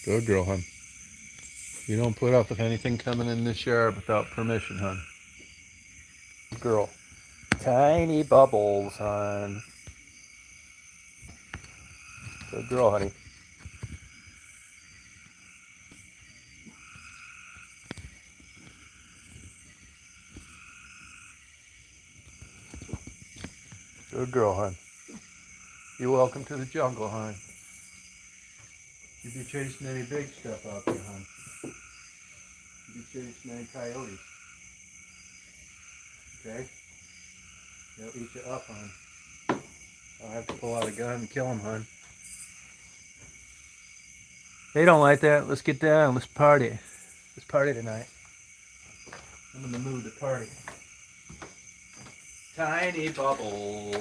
Good girl, hon. You don't put up with anything coming in this yard without permission, hon. Good girl. Tiny bubbles, hon. Good girl, honey. Good girl, hon. You're welcome to the jungle, hon. You be chasing any big stuff out there, hon. You be chasing any coyotes. Okay? They'll eat you up, hon. I'll have to pull out a gun and kill them, hon. They don't like that. Let's get down. Let's party. Let's party tonight. I'm in the mood to party. Tiny bubbles.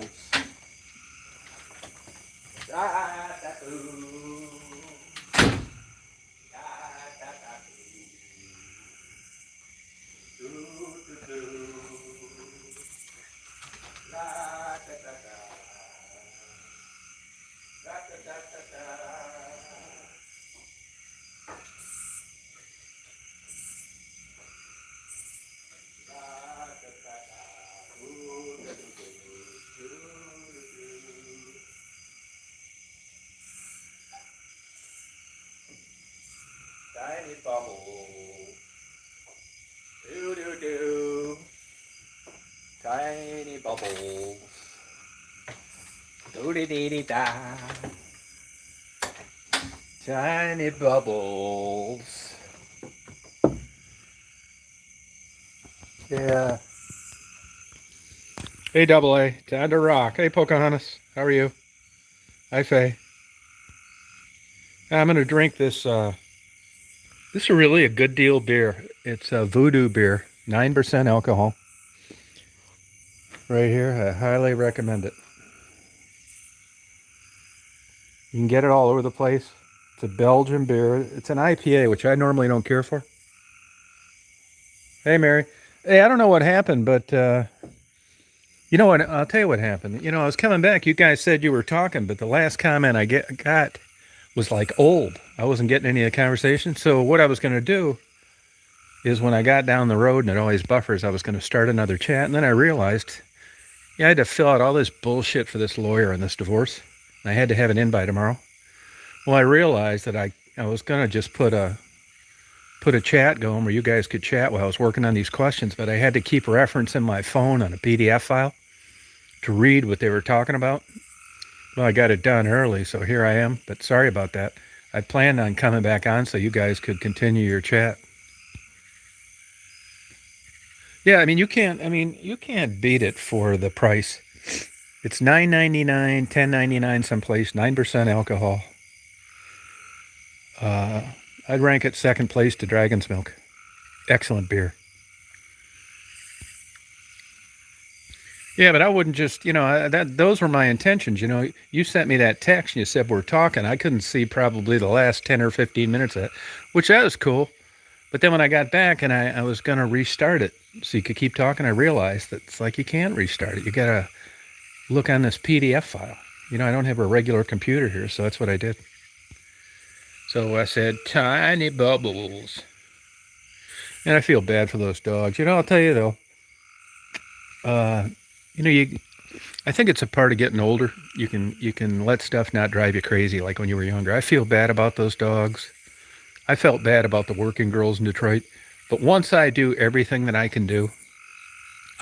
Tiny bubble. Do do do. Tiny bubbles. Do dee dee dee da. Tiny bubbles. Yeah. Hey, Double A. Time to rock. Hey, Pocahontas. How are you? Hi, Faye. I'm going to drink this. This is really a good deal beer. It's a Voodoo beer, 9% alcohol. Right here, I highly recommend it. You can get it all over the place. It's a Belgian beer. It's an IPA, which I normally don't care for. Hey, Mary. Hey, I don't know what happened, but you know what? I'll tell you what happened. You know, I was coming back. You guys said you were talking, but the last comment I got was like old. I wasn't getting any of the conversation. So what I was going to do is when I got down the road and it always buffers, I was going to start another chat. And then I realized, yeah, I had to fill out all this bullshit for this lawyer and this divorce. And I had to have it in by tomorrow. Well, I realized that I was going to just put a chat going where you guys could chat while I was working on these questions, but I had to keep referencing my phone on a PDF file to read what they were talking about. Well, I got it done early, so here I am, but sorry about that. I planned on coming back on so you guys could continue your chat. Yeah, I mean, you can't beat it for the price. It's $9.99, $10.99 someplace, 9% alcohol. I'd rank it second place to Dragon's Milk. Excellent beer. Yeah, but I wouldn't just, those were my intentions. You know, you sent me that text and you said we're talking. I couldn't see probably the last 10 or 15 minutes of it, which that was cool. But then when I got back and I was going to restart it so you could keep talking, I realized that it's like you can't restart it. You got to look on this PDF file. You know, I don't have a regular computer here, so that's what I did. So I said, tiny bubbles. And I feel bad for those dogs. You know, I'll tell you though, I think it's a part of getting older. You can let stuff not drive you crazy like when you were younger. I feel bad about those dogs. I felt bad about the working girls in Detroit. But once I do everything that I can do,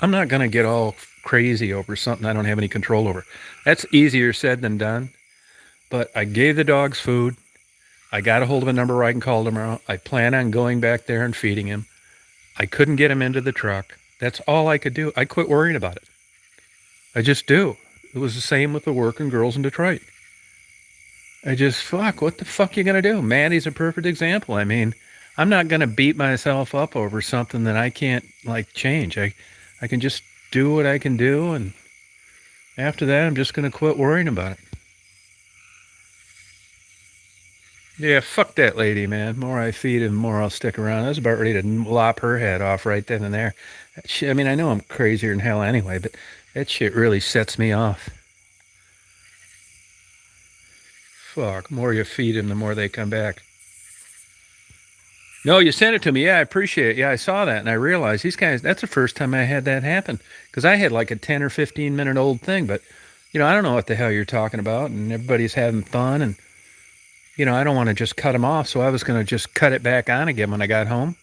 I'm not going to get all crazy over something I don't have any control over. That's easier said than done. But I gave the dogs food. I got a hold of a number where I can call tomorrow. I plan on going back there and feeding him. I couldn't get him into the truck. That's all I could do. I quit worrying about it. I just do. It was the same with the working girls in Detroit. What the fuck you going to do? Maddie's a perfect example. I mean, I'm not going to beat myself up over something that I can't, change. I can just do what I can do, and after that, I'm just going to quit worrying about it. Yeah, fuck that lady, man. The more I feed him, the more I'll stick around. I was about ready to lop her head off right then and there. I mean, I know I'm crazier than hell anyway, but that shit really sets me off. Fuck, the more you feed them, the more they come back. No, you sent it to me. Yeah, I appreciate it. Yeah, I saw that and I realized these guys, that's the first time I had that happen. Because I had like a 10 or 15-minute old thing, but, I don't know what the hell you're talking about. And everybody's having fun. And, I don't want to just cut them off. So I was going to just cut it back on again when I got home.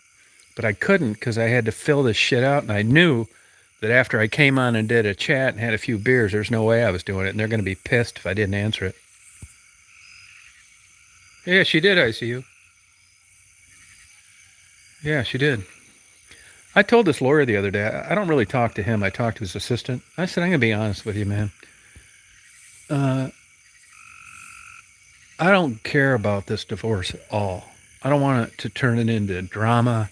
But I couldn't because I had to fill this shit out. And I knew that after I came on and did a chat and had a few beers, there's no way I was doing it. And they're going to be pissed if I didn't answer it. Yeah, she did, ICU. Yeah, she did. I told this lawyer the other day, I don't really talk to him. I talk to his assistant. I said, I'm going to be honest with you, man. I don't care about this divorce at all. I don't want it to turn it into drama.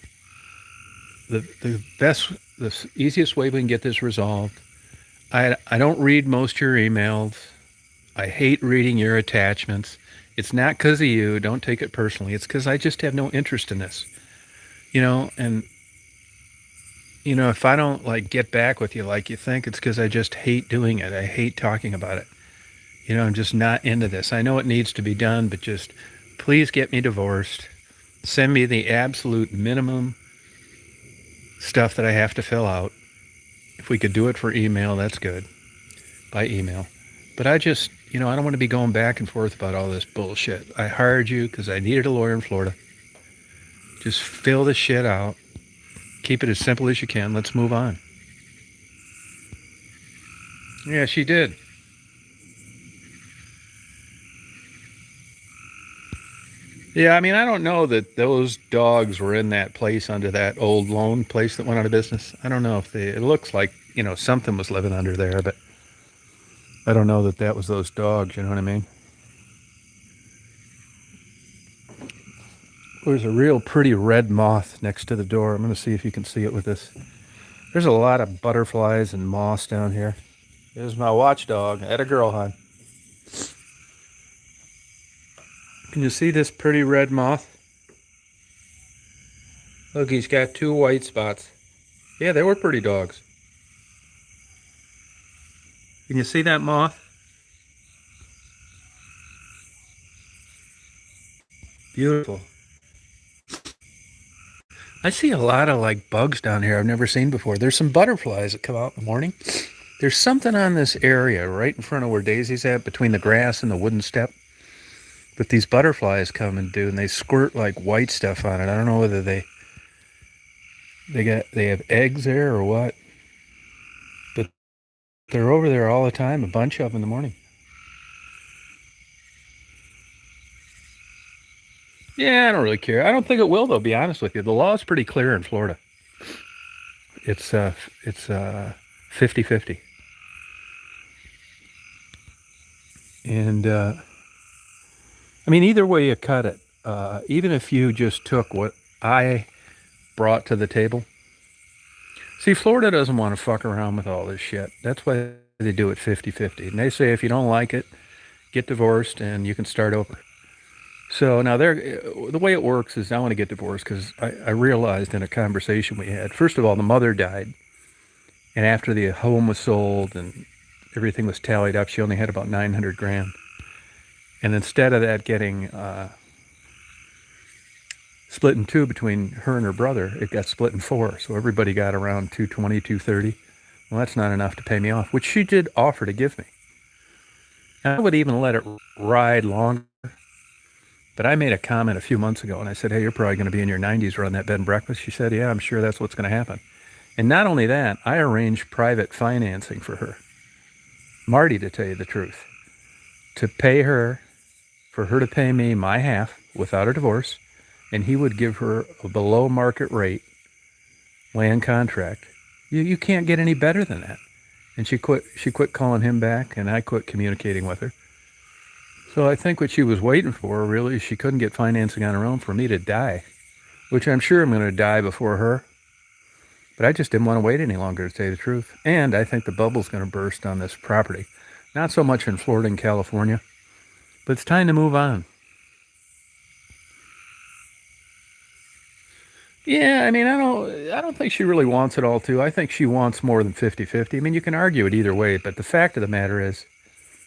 The easiest way we can get this resolved. I don't read most of your emails. I hate reading your attachments. It's not because of you. Don't take it personally. It's because I just have no interest in this. And if I don't like get back with you like you think, it's because I just hate doing it. I hate talking about it. I'm just not into this. I know it needs to be done, but just please get me divorced. Send me the absolute minimum stuff that I have to fill out. If we could do it for email, that's good. By email. But I just, I don't want to be going back and forth about all this bullshit. I hired you because I needed a lawyer in Florida. Just fill the shit out. Keep it as simple as you can. Let's move on. Yeah, she did. Yeah, I mean, I don't know that those dogs were in that place under that old loan place that went out of business. I don't know if it looks like, something was living under there, but I don't know that that was those dogs, you know what I mean? There's a real pretty red moth next to the door. I'm going to see if you can see it with this. There's a lot of butterflies and moths down here. There's my watchdog at a girl hunt. Can you see this pretty red moth? Look, he's got 2 white spots. Yeah, they were pretty dogs. Can you see that moth? Beautiful. I see a lot of like bugs down here I've never seen before. There's some butterflies that come out in the morning. There's something on this area right in front of where Daisy's at, between the grass and the wooden step. But these butterflies come and do, and they squirt like white stuff on it. I don't know whether they have eggs there or what. But they're over there all the time, a bunch of them in the morning. Yeah, I don't really care. I don't think it will, though, be honest with you. The law is pretty clear in Florida. It's 50-50. And I mean, either way you cut it, even if you just took what I brought to the table. See, Florida doesn't want to fuck around with all this shit. That's why they do it 50-50. And they say if you don't like it, get divorced and you can start over. So now the way it works is I want to get divorced because I realized in a conversation we had, first of all, the mother died. And after the home was sold and everything was tallied up, she only had about $900,000. And instead of that getting split in 2 between her and her brother, it got split in 4. So everybody got around $220,000, $230,000. Well, that's not enough to pay me off, which she did offer to give me. And I would even let it ride longer. But I made a comment a few months ago, and I said, hey, you're probably going to be in your 90s running that bed and breakfast. She said, yeah, I'm sure that's what's going to happen. And not only that, I arranged private financing for her. Marty, to tell you the truth, to pay her, for her to pay me my half without a divorce, and he would give her a below market rate land contract. You can't get any better than that. And she quit calling him back, and I quit communicating with her. So I think what she was waiting for, really, she couldn't get financing on her own for me to die, which I'm sure I'm going to die before her. But I just didn't want to wait any longer, to tell you the truth. And I think the bubble's going to burst on this property. Not so much in Florida and California, but it's time to move on. Yeah, I mean, I don't think she really wants it all, too. I think she wants more than 50-50. I mean, you can argue it either way, but the fact of the matter is,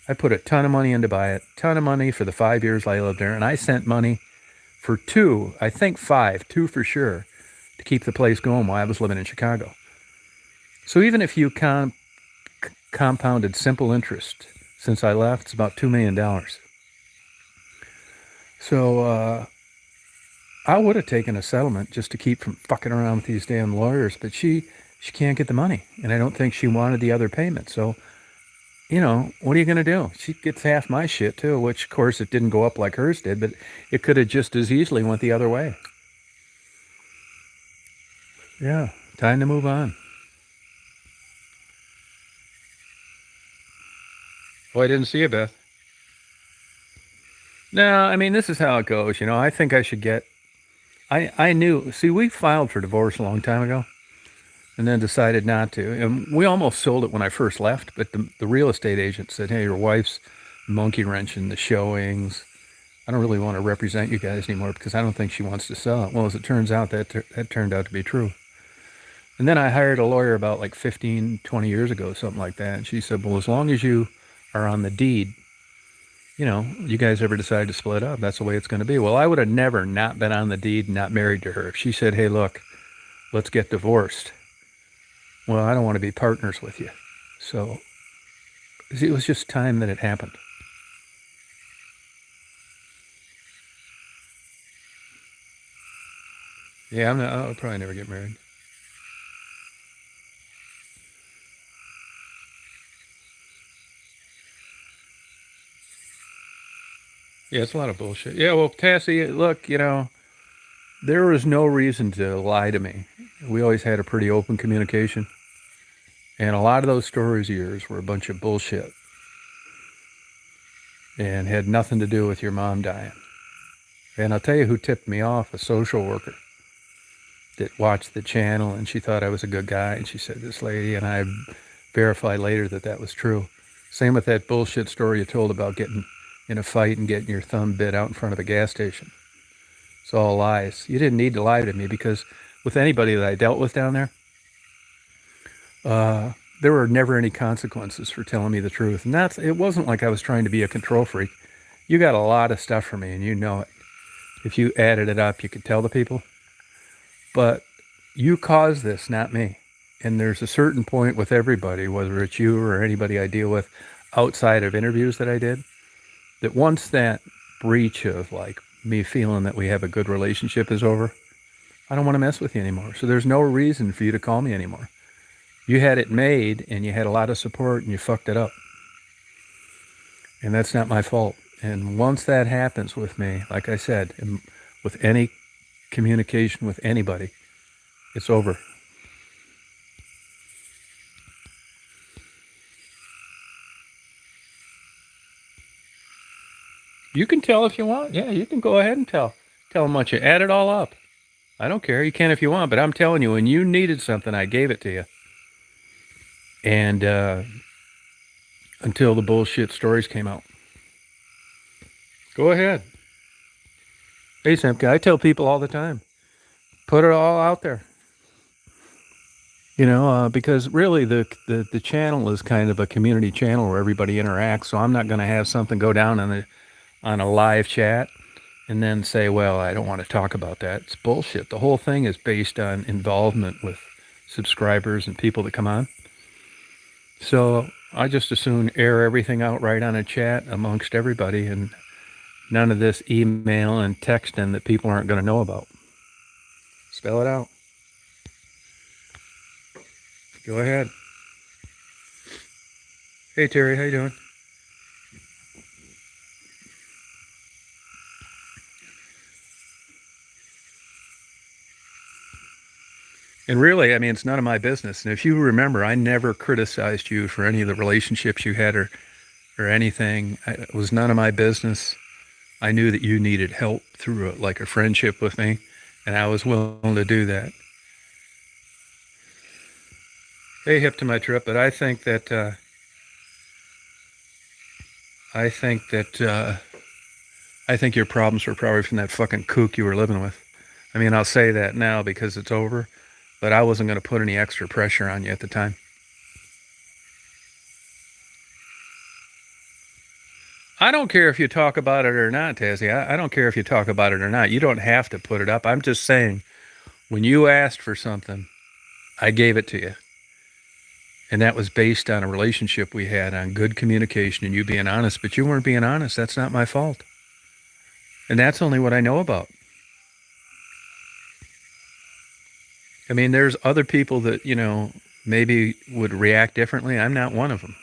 I put a ton of money in to buy it, ton of money for the 5 years I lived there, and I sent money for two, I think two for sure, to keep the place going while I was living in Chicago. So even if you compounded simple interest since I left, it's about $2 million. So I would have taken a settlement just to keep from fucking around with these damn lawyers, but she can't get the money, and I don't think she wanted the other payment. So, what are you going to do? She gets half my shit too, which of course it didn't go up like hers did, but it could have just as easily went the other way. Yeah, time to move on. Oh, I didn't see you, Beth. No, I mean, this is how it goes. I think I should get. I knew. See, we filed for divorce a long time ago, and then decided not to. And we almost sold it when I first left, but the real estate agent said, "Hey, your wife's monkey wrenching the showings. I don't really want to represent you guys anymore because I don't think she wants to sell it." Well, as it turns out, that turned out to be true. And then I hired a lawyer about like 15, 20 years ago, something like that. And she said, "Well, as long as you are on the deed, you guys ever decide to split up, that's the way it's going to be." Well, I would have never not been on the deed, not married to her. If she said, "Hey, look, let's get divorced," well, I don't want to be partners with you. So it was just time that it happened. Yeah, I'll probably never get married. Yeah, it's a lot of bullshit. Yeah, well, Tassie, look, there was no reason to lie to me. We always had a pretty open communication. And a lot of those stories of yours were a bunch of bullshit and had nothing to do with your mom dying. And I'll tell you who tipped me off, a social worker that watched the channel, and she thought I was a good guy. And she said, "This lady," and I verified later that was true. Same with that bullshit story you told about getting in a fight and getting your thumb bit out in front of a gas station. It's all lies. You didn't need to lie to me because with anybody that I dealt with down there, there were never any consequences for telling me the truth. And it wasn't like I was trying to be a control freak. You got a lot of stuff from me, and you know it. If you added it up, you could tell the people. But you caused this, not me. And there's a certain point with everybody, whether it's you or anybody I deal with outside of interviews that I did, that once that breach of like me feeling that we have a good relationship is over, I don't want to mess with you anymore. So there's no reason for you to call me anymore. You had it made and you had a lot of support and you fucked it up. And that's not my fault. And once that happens with me, like I said, with any communication with anybody, it's over. You can tell if you want. Yeah, you can go ahead and tell. Tell them what you add it all up. I don't care. You can if you want, but I'm telling you, when you needed something, I gave it to you. And until the bullshit stories came out. Go ahead. Hey, Simka, I tell people all the time, put it all out there. Because really the channel is kind of a community channel where everybody interacts. So I'm not going to have something go down on a live chat and then say, well, I don't want to talk about that. It's bullshit. The whole thing is based on involvement with subscribers and people that come on. So I just as soon air everything out right on a chat amongst everybody, and none of this email and texting that people aren't going to know about. Spell it out. Go ahead. Hey, Terry, how you doing? And really, I mean, it's none of my business. And if you remember, I never criticized you for any of the relationships you had or anything. It was none of my business. I knew that you needed help through a friendship with me, and I was willing to do that. Hey, hip to my trip, but I think that your problems were probably from that fucking kook you were living with. I mean, I'll say that now because it's over, but I wasn't going to put any extra pressure on you at the time. I don't care if you talk about it or not, Tassie. I don't care if you talk about it or not. You don't have to put it up. I'm just saying, when you asked for something, I gave it to you. And that was based on a relationship we had on good communication and you being honest, but you weren't being honest. That's not my fault. And that's only what I know about. I mean, there's other people that, maybe would react differently. I'm not one of them.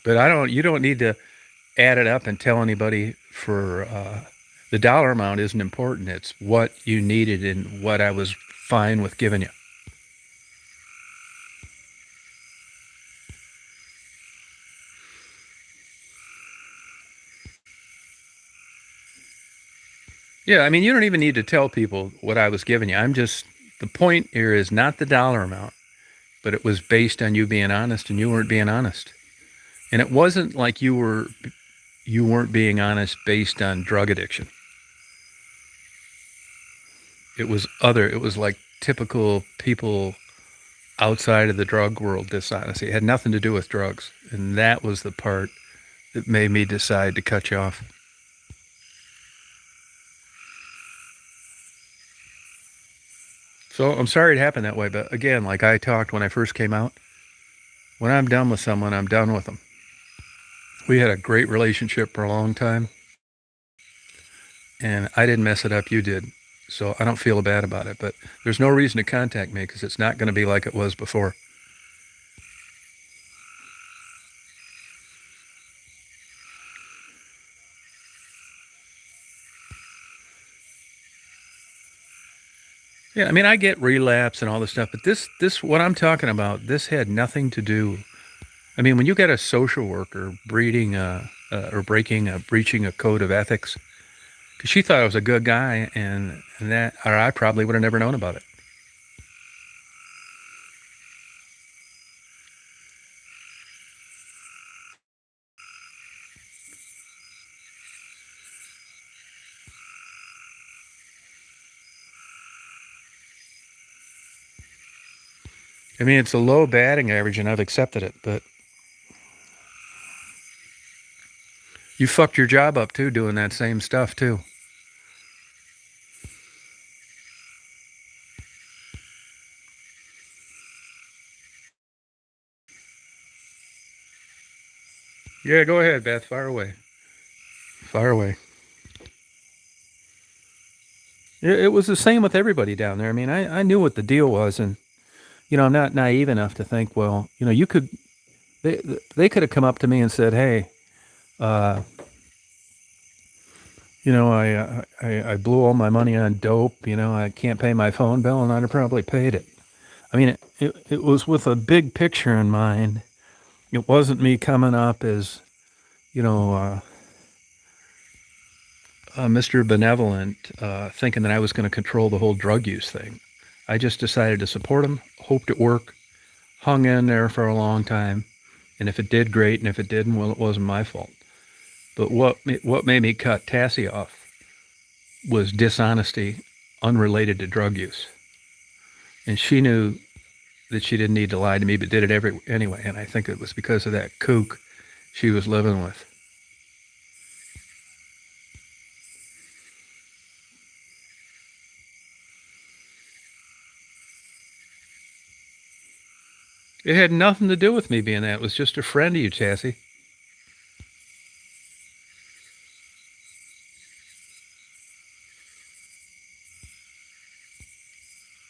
But you don't need to add it up and tell anybody for the dollar amount isn't important. It's what you needed and what I was fine with giving you. Yeah, I mean, you don't even need to tell people what I was giving you. The point here is not the dollar amount, but it was based on you being honest and you weren't being honest. And it wasn't like you weren't being honest based on drug addiction. It was like typical people outside of the drug world dishonesty. It had nothing to do with drugs. And that was the part that made me decide to cut you off. So I'm sorry it happened that way, but again, like I talked when I first came out, when I'm done with someone, I'm done with them. We had a great relationship for a long time, and I didn't mess it up, you did. So I don't feel bad about it, but there's no reason to contact me because it's not going to be like it was before. Yeah, I mean, I get relapse and all this stuff, but what I'm talking about, this had nothing to do. I mean, when you get a social worker breaching a code of ethics, because she thought I was a good guy, or I probably would have never known about it. I mean, it's a low batting average, and I've accepted it, but you fucked your job up too, doing that same stuff too. Yeah, go ahead, Beth. Fire away. Fire away. It was the same with everybody down there. I mean, I knew what the deal was, and I'm not naive enough to think, well, they they could have come up to me and said, hey, uh, I blew all my money on dope. I can't pay my phone bill, and I'd have probably paid it. I mean, it was with a big picture in mind. It wasn't me coming up as, you know, uh, Mr. Benevolent, thinking that I was going to control the whole drug use thing. I just decided to support him, hoped it worked, hung in there for a long time, and if it did, great, and if it didn't, well, it wasn't my fault. But what made me cut Tassie off was dishonesty unrelated to drug use, and she knew that she didn't need to lie to me, but did it anyway. And I think it was because of that kook she was living with. It had nothing to do with me being that. It was just a friend of you, Tassie.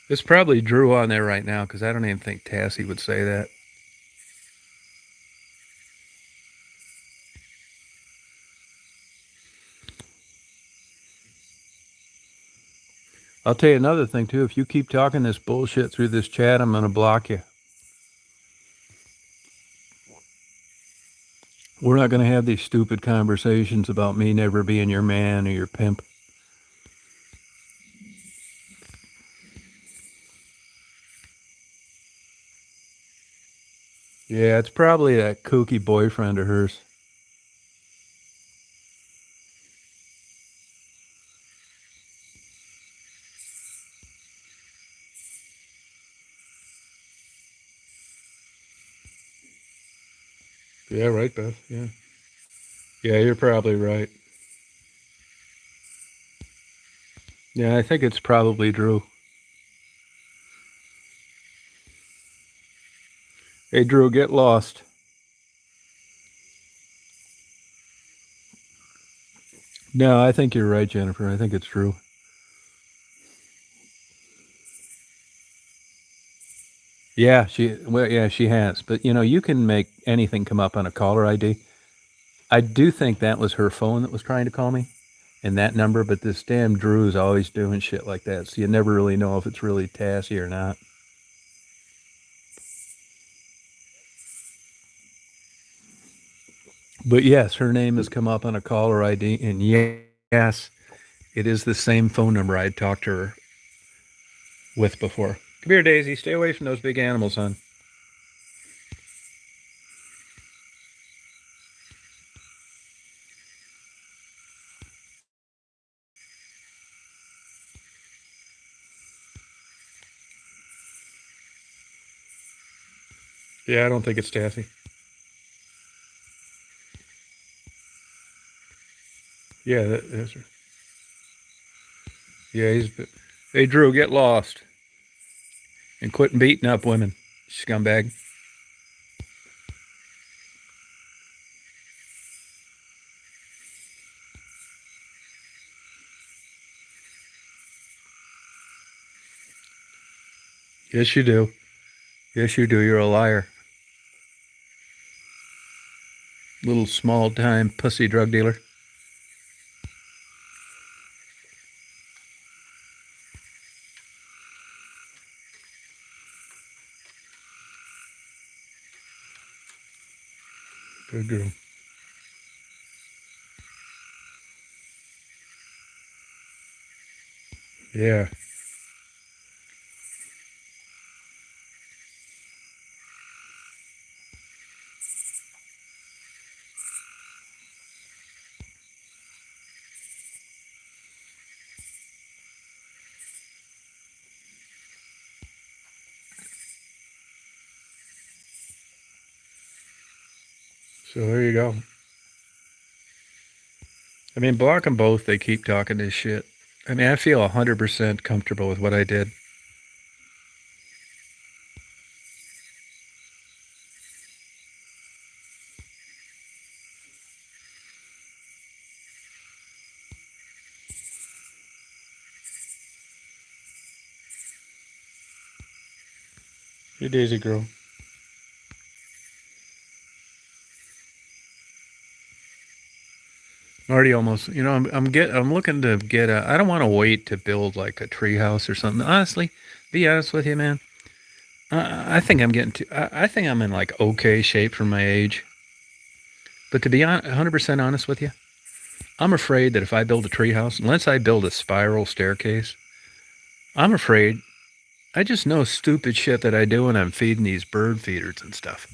It's probably Drew on there right now because I don't even think Tassie would say that. I'll tell you another thing too. If you keep talking this bullshit through this chat, I'm gonna block you. We're not gonna have these stupid conversations about me never being your man or your pimp. Yeah, it's probably that kooky boyfriend of hers. Yeah, right, Beth. Yeah. Yeah, you're probably right. Yeah, I think it's probably Drew. Hey, Drew, get lost. No, I think you're right, Jennifer. I think it's Drew. Yeah, she has. But you can make anything come up on a caller ID. I do think that was her phone that was trying to call me and that number, but this damn Drew's always doing shit like that. So you never really know if it's really Tassie or not. But yes, her name has come up on a caller ID, and yes, it is the same phone number I'd talked to her with before. Come here, Daisy. Stay away from those big animals, hon. Yeah, I don't think it's Tassie. Yeah, that's her. Yeah, Hey, Drew, get lost and quit beating up women, scumbag. Yes, you do. Yes, you do. You're a liar. Little small time pussy drug dealer. Good girl. Yeah. So there you go. I mean, block them both. They keep talking this shit. I mean, I feel 100% comfortable with what I did. You Daisy girl. Already almost. I'm looking to get a. I don't want to wait to build like a treehouse or something. Honestly, be honest with you, man. I think I'm getting to. I think I'm in like okay shape for my age. But to be 100% honest with you, I'm afraid that if I build a treehouse, unless I build a spiral staircase, I'm afraid I just know stupid shit that I do when I'm feeding these bird feeders and stuff.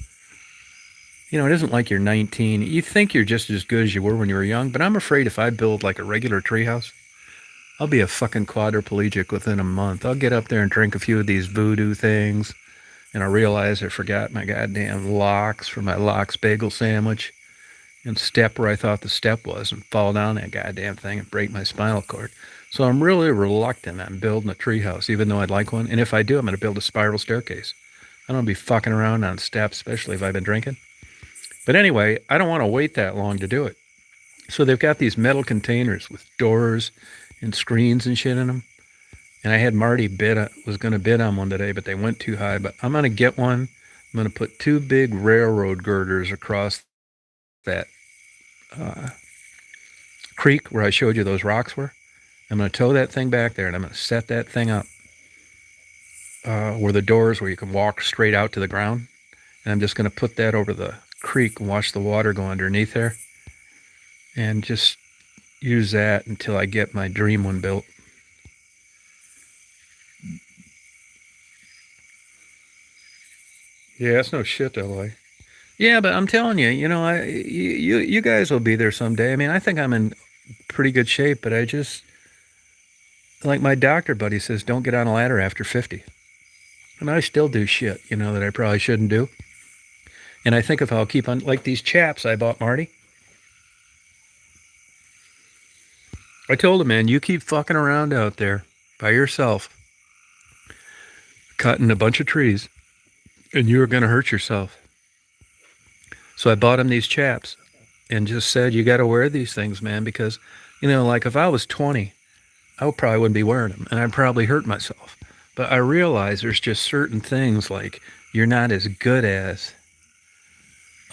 It isn't like you're 19. You think you're just as good as you were when you were young, but I'm afraid if I build like a regular treehouse, I'll be a fucking quadriplegic within a month. I'll get up there and drink a few of these voodoo things, and I'll realize I forgot my goddamn locks for my lox bagel sandwich, and step where I thought the step was, and fall down that goddamn thing and break my spinal cord. So I'm really reluctant on building a treehouse, even though I'd like one. And if I do, I'm going to build a spiral staircase. I don't want to be fucking around on steps, especially if I've been drinking. But anyway, I don't want to wait that long to do it. So they've got these metal containers with doors and screens and shit in them. And I had Marty was going to bid on one today, but they went too high. But I'm going to get one. I'm going to put two big railroad girders across that creek where I showed you those rocks were. I'm going to tow that thing back there, and I'm going to set that thing up where the doors where you can walk straight out to the ground. And I'm just going to put that over the creek and watch the water go underneath there, and just use that until I get my dream one built. Yeah, that's no shit, LA. Yeah, but I'm telling you, you guys will be there someday. I mean, I think I'm in pretty good shape, but I just like my doctor buddy says, don't get on a ladder after 50, and I still do shit, that I probably shouldn't do. And I think if I'll keep on, like these chaps I bought Marty, I told him, man, you keep fucking around out there by yourself, cutting a bunch of trees, and you're going to hurt yourself. So I bought him these chaps and just said, you got to wear these things, man, because, you know, like if I was 20, I probably wouldn't be wearing them and I'd probably hurt myself. But I realize there's just certain things like you're not as good as,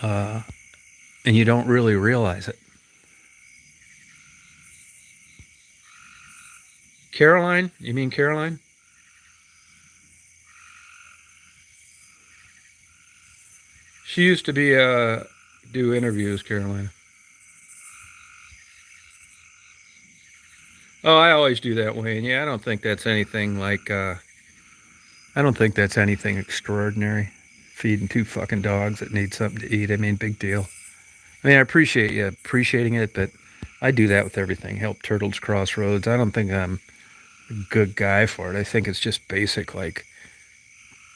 and you don't really realize it. Caroline? You mean Caroline? She used to be do interviews, Caroline. Oh, I always do that, Wayne. Yeah, I don't think that's anything like. I don't think that's anything extraordinary. Feeding two fucking dogs that need something to eat. I mean, big deal. I mean, I appreciate you appreciating it, but I do that with everything. Help turtles cross roads. I don't think I'm a good guy for it. I think it's just basic, like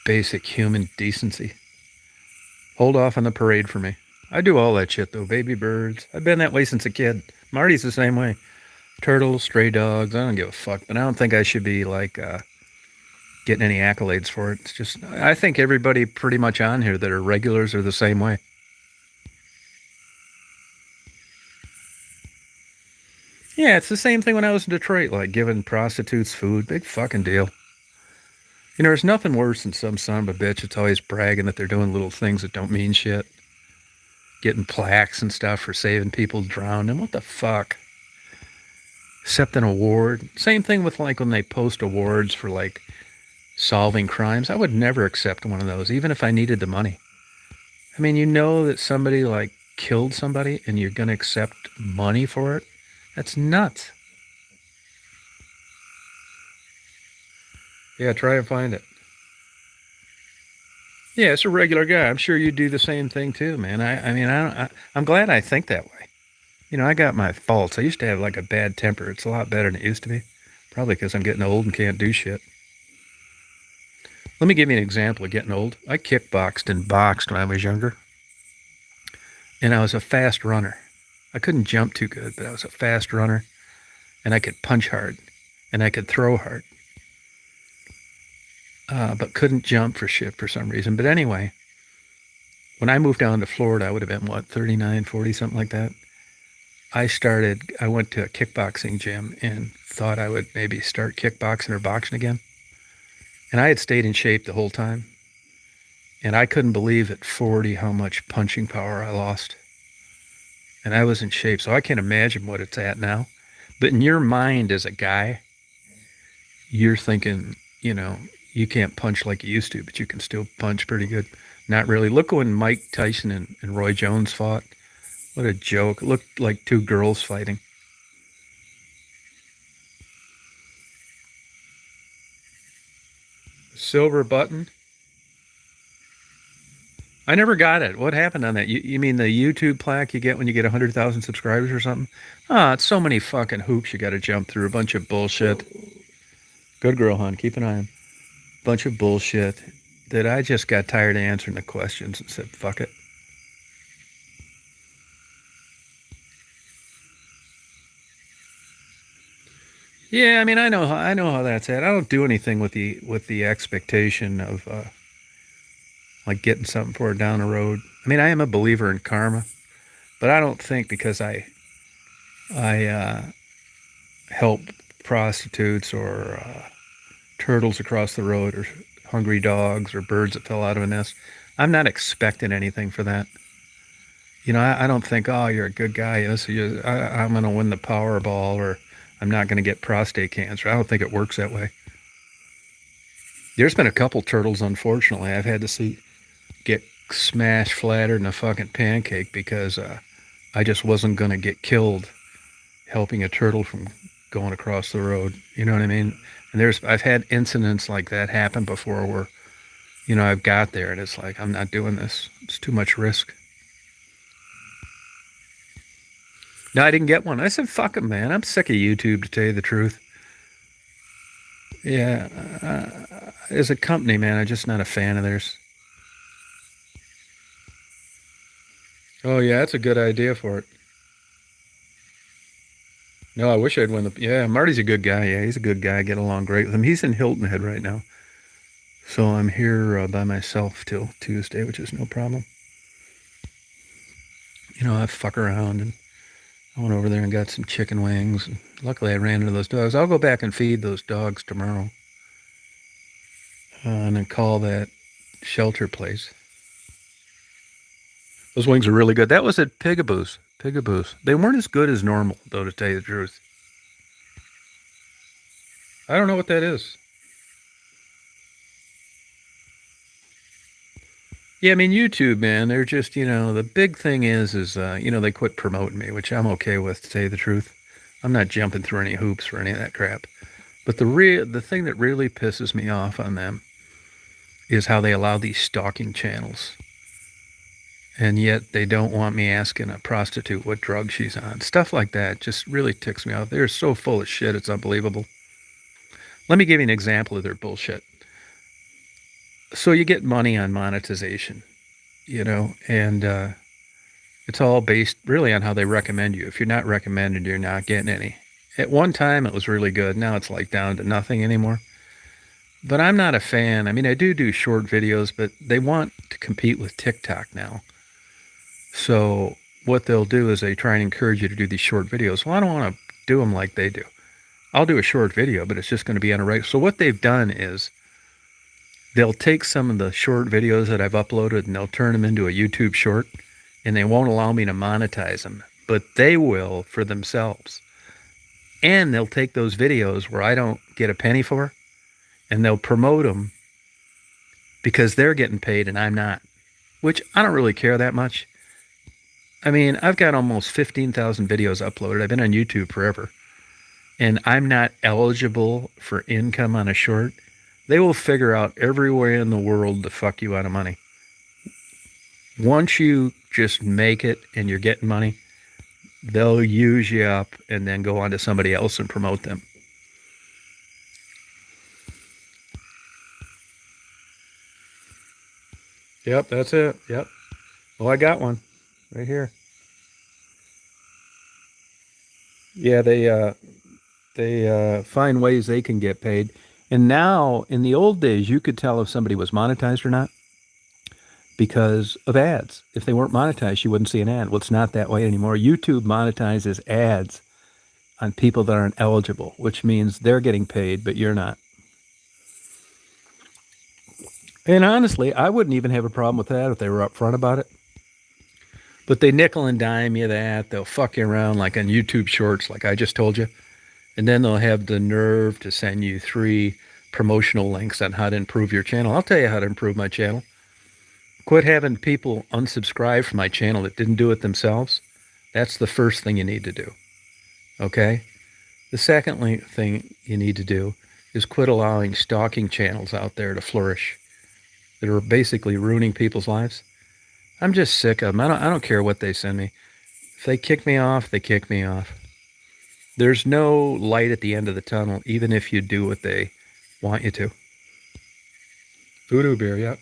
basic human decency. Hold off on the parade for me. I do all that shit though. Baby birds. I've been that way since a kid. Marty's the same way. Turtles, stray dogs. I don't give a fuck. But I don't think I should be like getting any accolades for it. It's just I think everybody pretty much on here that are regulars are the same way. Yeah, it's the same thing when I was in Detroit, like giving prostitutes food. Big fucking deal. You know, there's nothing worse than some son of a bitch that's always bragging that they're doing little things that don't mean shit. Getting plaques and stuff for saving people drowning. What the fuck? Accept an award. Same thing with like when they post awards for like solving crimes. I would never accept one of those, even if I needed the money. I mean, you know that somebody like killed somebody and you're going to accept money for it? That's nuts. Yeah, try and find it. Yeah, it's a regular guy. I'm sure you do the same thing too, man. I mean, I'm glad I think that way. You know, I got my faults. I used to have like a bad temper. It's a lot better than it used to be. Probably because I'm getting old and can't do shit. Let me give you an example of getting old. I kickboxed and boxed when I was younger, and I was a fast runner. I couldn't jump too good, but I was a fast runner, and I could punch hard, and I could throw hard, but couldn't jump for shit for some reason. But anyway, when I moved down to Florida, I would have been, what, 39, 40, something like that. I went to a kickboxing gym and thought I would maybe start kickboxing or boxing again. And I had stayed in shape the whole time. And I couldn't believe at 40 how much punching power I lost. And I was in shape, so I can't imagine what it's at now. But in your mind as a guy, you're thinking, you know, you can't punch like you used to, but you can still punch pretty good. Not really. Look when Mike Tyson and Roy Jones fought. What a joke. It looked like two girls fighting. Silver button. I never got it. What happened on that? You mean the YouTube plaque you get when you get 100,000 subscribers or something? Ah, it's so many fucking hoops you got to jump through. A bunch of bullshit. Good girl, hon. Keep an eye on him. Bunch of bullshit that I just got tired of answering the questions and said, fuck it. Yeah, I mean, I know how that's at. I don't do anything with the expectation of like getting something for it down the road. I mean, I am a believer in karma, but I don't think because I help prostitutes or turtles across the road or hungry dogs or birds that fell out of a nest, I'm not expecting anything for that. You know, I don't think, oh, you're a good guy. You know, so I'm going to win the Powerball or I'm not going to get prostate cancer. I don't think it works that way. There's been a couple turtles, unfortunately, I've had to see get smashed flatter than a fucking pancake because I just wasn't going to get killed helping a turtle from going across the road. You know what I mean? And I've had incidents like that happen before where, you know, I've got there and it's like, I'm not doing this. It's too much risk. No, I didn't get one. I said, fuck 'em, man. I'm sick of YouTube, to tell you the truth. Yeah, as a company, man, I'm just not a fan of theirs. Oh yeah, that's a good idea for it. No, I wish I'd win the. Yeah, Marty's a good guy. Yeah, he's a good guy. I get along great with him. He's in Hilton Head right now, so I'm here by myself till Tuesday, which is no problem. You know, I fuck around and I went over there and got some chicken wings. And luckily, I ran into those dogs. I'll go back and feed those dogs tomorrow, and then call that shelter place. Those wings are really good. That was at Pigaboo's. Pigaboo's. They weren't as good as normal, though, to tell you the truth. I don't know what that is. Yeah, I mean YouTube, man. They're just, the big thing is they quit promoting me, which I'm okay with, to tell you the truth. I'm not jumping through any hoops for any of that crap. But the thing that really pisses me off on them is how they allow these stalking channels, and yet they don't want me asking a prostitute what drug she's on. Stuff like that just really ticks me off. They're so full of shit. It's unbelievable. Let me give you an example of their bullshit. So you get money on monetization, and it's all based really on how they recommend you. If you're not recommended, you're not getting any. At one time, it was really good. Now it's like down to nothing anymore. But I'm not a fan. I mean, I do short videos, but they want to compete with TikTok now. So what they'll do is they try and encourage you to do these short videos. Well, I don't want to do them like they do. I'll do a short video, but it's just going to be on a regular. So what they've done is they'll take some of the short videos that I've uploaded and they'll turn them into a YouTube short, and they won't allow me to monetize them, but they will for themselves. And they'll take those videos where I don't get a penny for, and they'll promote them because they're getting paid and I'm not, which I don't really care that much. I mean, I've got almost 15,000 videos uploaded. I've been on YouTube forever, and I'm not eligible for income on a short. They will figure out every way in the world to fuck you out of money. Once you just make it and you're getting money, they'll use you up and then go on to somebody else and promote them. Yep, that's it. Yep. Oh, I got one right here. Yeah, they find ways they can get paid. And now, in the old days, you could tell if somebody was monetized or not because of ads. If they weren't monetized, you wouldn't see an ad. Well, it's not that way anymore. YouTube monetizes ads on people that aren't eligible, which means they're getting paid, but you're not. And honestly, I wouldn't even have a problem with that if they were upfront about it. But they nickel and dime you that. They'll fuck you around like on YouTube Shorts, like I just told you. And then they'll have the nerve to send you 3 promotional links on how to improve your channel. I'll tell you how to improve my channel. Quit having people unsubscribe from my channel that didn't do it themselves. That's the first thing you need to do. Okay? The second thing you need to do is quit allowing stalking channels out there to flourish that are basically ruining people's lives. I'm just sick of them. I don't care what they send me. If they kick me off, they kick me off. There's no light at the end of the tunnel, even if you do what they want you to. Voodoo beer, yep.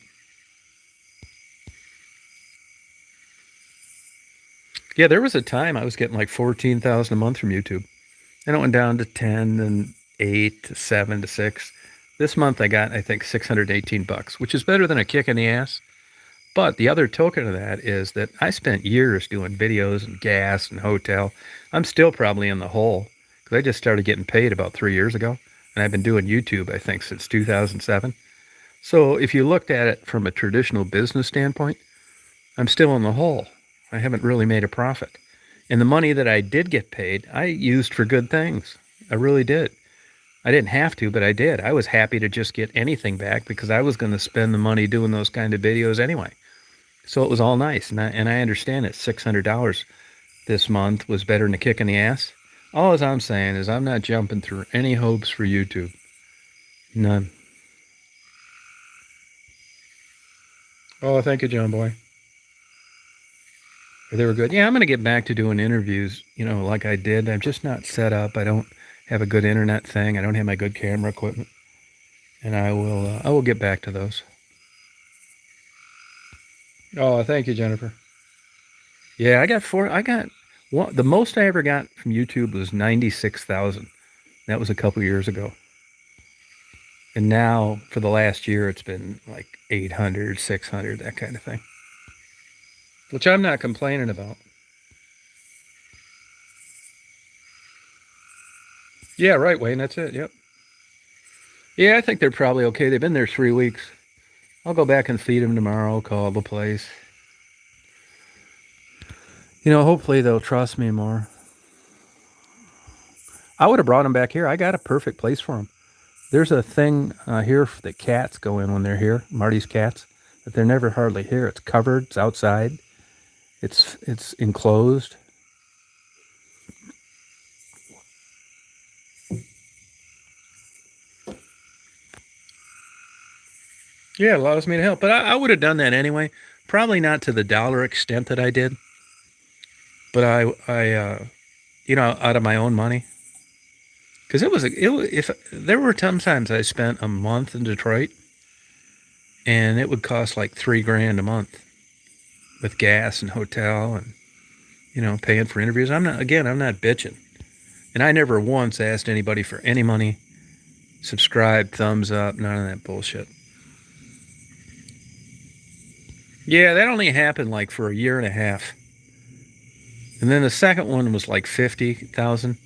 Yeah, there was a time I was getting like 14,000 a month from YouTube. And it went down to 10 and 8 to 7 to 6. This month I got, I think, $618, which is better than a kick in the ass. But the other token of that is that I spent years doing videos and gas and hotel. I'm still probably in the hole because I just started getting paid about 3 years ago. And I've been doing YouTube, I think, since 2007. So if you looked at it from a traditional business standpoint, I'm still in the hole. I haven't really made a profit. And the money that I did get paid, I used for good things. I really did. I didn't have to, but I did. I was happy to just get anything back because I was going to spend the money doing those kind of videos anyway. So it was all nice. And I understand that $600 this month was better than a kick in the ass. All I'm saying is I'm not jumping through any hopes for YouTube. None. Oh, thank you, John Boy. They were good. Yeah, I'm going to get back to doing interviews, like I did. I'm just not set up. I don't have a good internet thing. I don't have my good camera equipment. And I will get back to those. Oh, thank you, Jennifer. Yeah. Yeah, I got one. The most I ever got from YouTube was 96,000. That was a couple years ago. And now for the last year, it's been like 800, 600, that kind of thing, which I'm not complaining about. Yeah, right, Wayne. That's it. Yep. Yeah, I think they're probably okay. They've been there 3 weeks. I'll go back and feed them tomorrow, call the place. Hopefully they'll trust me more. I would have brought them back here. I got a perfect place for them. There's a thing here that cats go in when they're here, Marty's cats, but they're never hardly here. It's covered. It's outside. It's enclosed. Yeah, it allows me to help. But I would have done that anyway. Probably not to the dollar extent that I did. But out of my own money. Because if there were sometimes I spent a month in Detroit, and it would cost like $3,000 a month with gas and hotel and paying for interviews. I'm not bitching, and I never once asked anybody for any money. Subscribe, thumbs up, none of that bullshit. Yeah, that only happened like for a year and a half. And then the second one was like 50,000.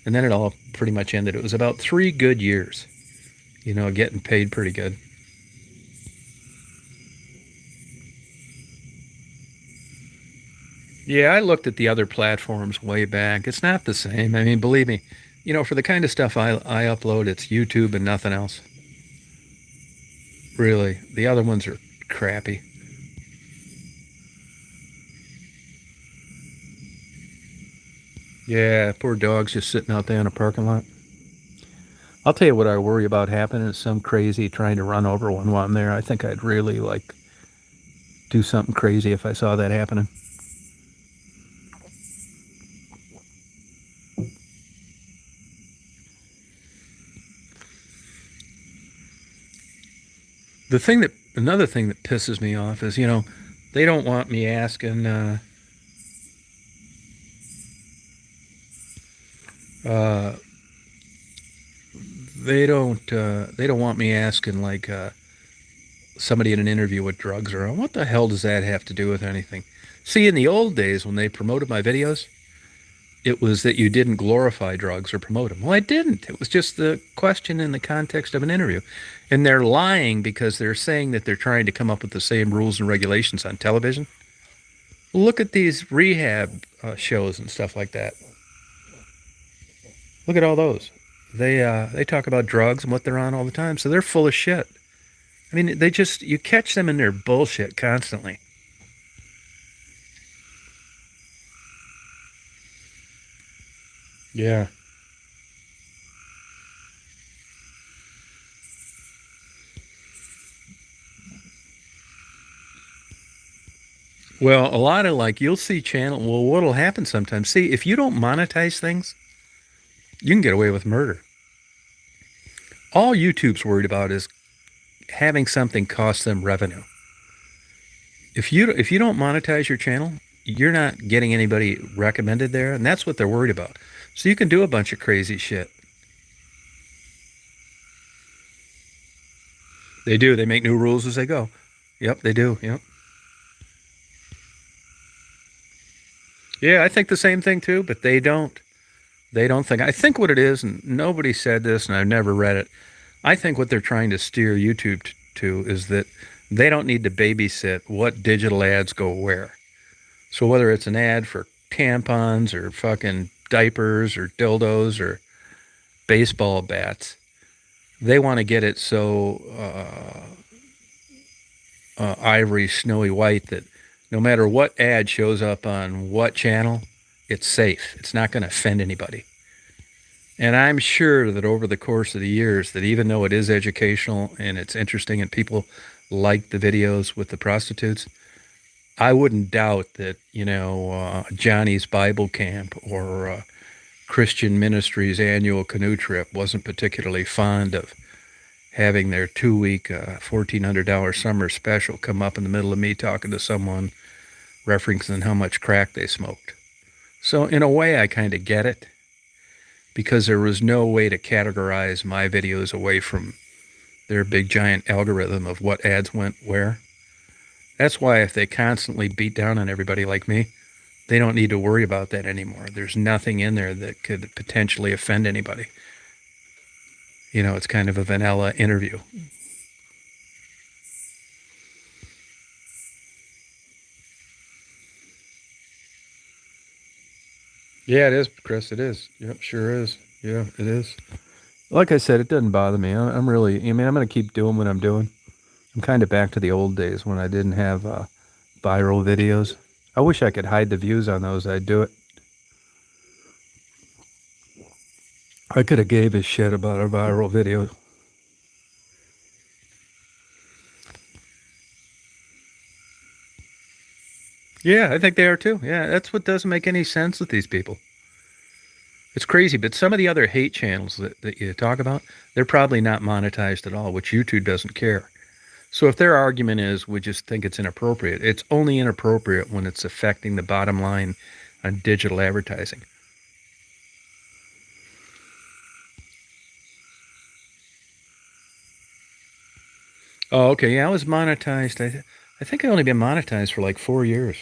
And then it all pretty much ended. It was about 3 good years, getting paid pretty good. Yeah, I looked at the other platforms way back. It's not the same. I mean, believe me, for the kind of stuff I upload, it's YouTube and nothing else. Really. The other ones are crappy. Yeah, poor dog's just sitting out there in a parking lot. I'll tell you what I worry about happening is some crazy trying to run over one while I'm there. I think I'd really do something crazy if I saw that happening. Another thing that pisses me off is, they don't want me asking, they don't want me asking somebody in an interview what drugs are on. What the hell does that have to do with anything? See, in the old days when they promoted my videos, it was that you didn't glorify drugs or promote them. Well, I didn't. It was just the question in the context of an interview. And they're lying because they're saying that they're trying to come up with the same rules and regulations on television. Look at these rehab shows and stuff like that. Look at all those. They talk about drugs and what they're on all the time, so they're full of shit. I mean, you catch them in their bullshit constantly. Yeah. Well, a lot of you'll see channel. Well, what'll happen sometimes? See, if you don't monetize things, you can get away with murder. All YouTube's worried about is having something cost them revenue. If you don't monetize your channel, you're not getting anybody recommended there, and that's what they're worried about. So you can do a bunch of crazy shit. They do. They make new rules as they go. Yep, they do. Yep. Yeah, I think the same thing too, but they don't. They don't think. I think what it is, and nobody said this, and I've never read it. I think what they're trying to steer YouTube to is that they don't need to babysit what digital ads go where. So whether it's an ad for tampons or fucking diapers or dildos or baseball bats, they want to get it so ivory, snowy white that no matter what ad shows up on what channel, it's safe. It's not going to offend anybody. And I'm sure that over the course of the years, that even though it is educational and it's interesting and people like the videos with the prostitutes, I wouldn't doubt that, Johnny's Bible Camp or Christian Ministries annual canoe trip wasn't particularly fond of having their 2-week $1,400 summer special come up in the middle of me talking to someone referencing how much crack they smoked. So in a way, I kind of get it, because there was no way to categorize my videos away from their big giant algorithm of what ads went where. That's why if they constantly beat down on everybody like me, they don't need to worry about that anymore. There's nothing in there that could potentially offend anybody. You know, it's kind of a vanilla interview. Yeah, it is, Chris. It is. Yep, sure is. Yeah, it is. Like I said, it doesn't bother me. I'm really, I mean, I'm going to keep doing what I'm doing. I'm kind of back to the old days when I didn't have viral videos. I wish I could hide the views on those. I'd do it. I could have gave a shit about a viral video. Yeah, I think they are too. Yeah, that's what doesn't make any sense with these people. It's crazy, but some of the other hate channels that you talk about, they're probably not monetized at all, which YouTube doesn't care. So if their argument is we just think it's inappropriate, it's only inappropriate when it's affecting the bottom line on digital advertising. Oh, okay. Yeah, I was monetized. I think I only been monetized for like 4 years.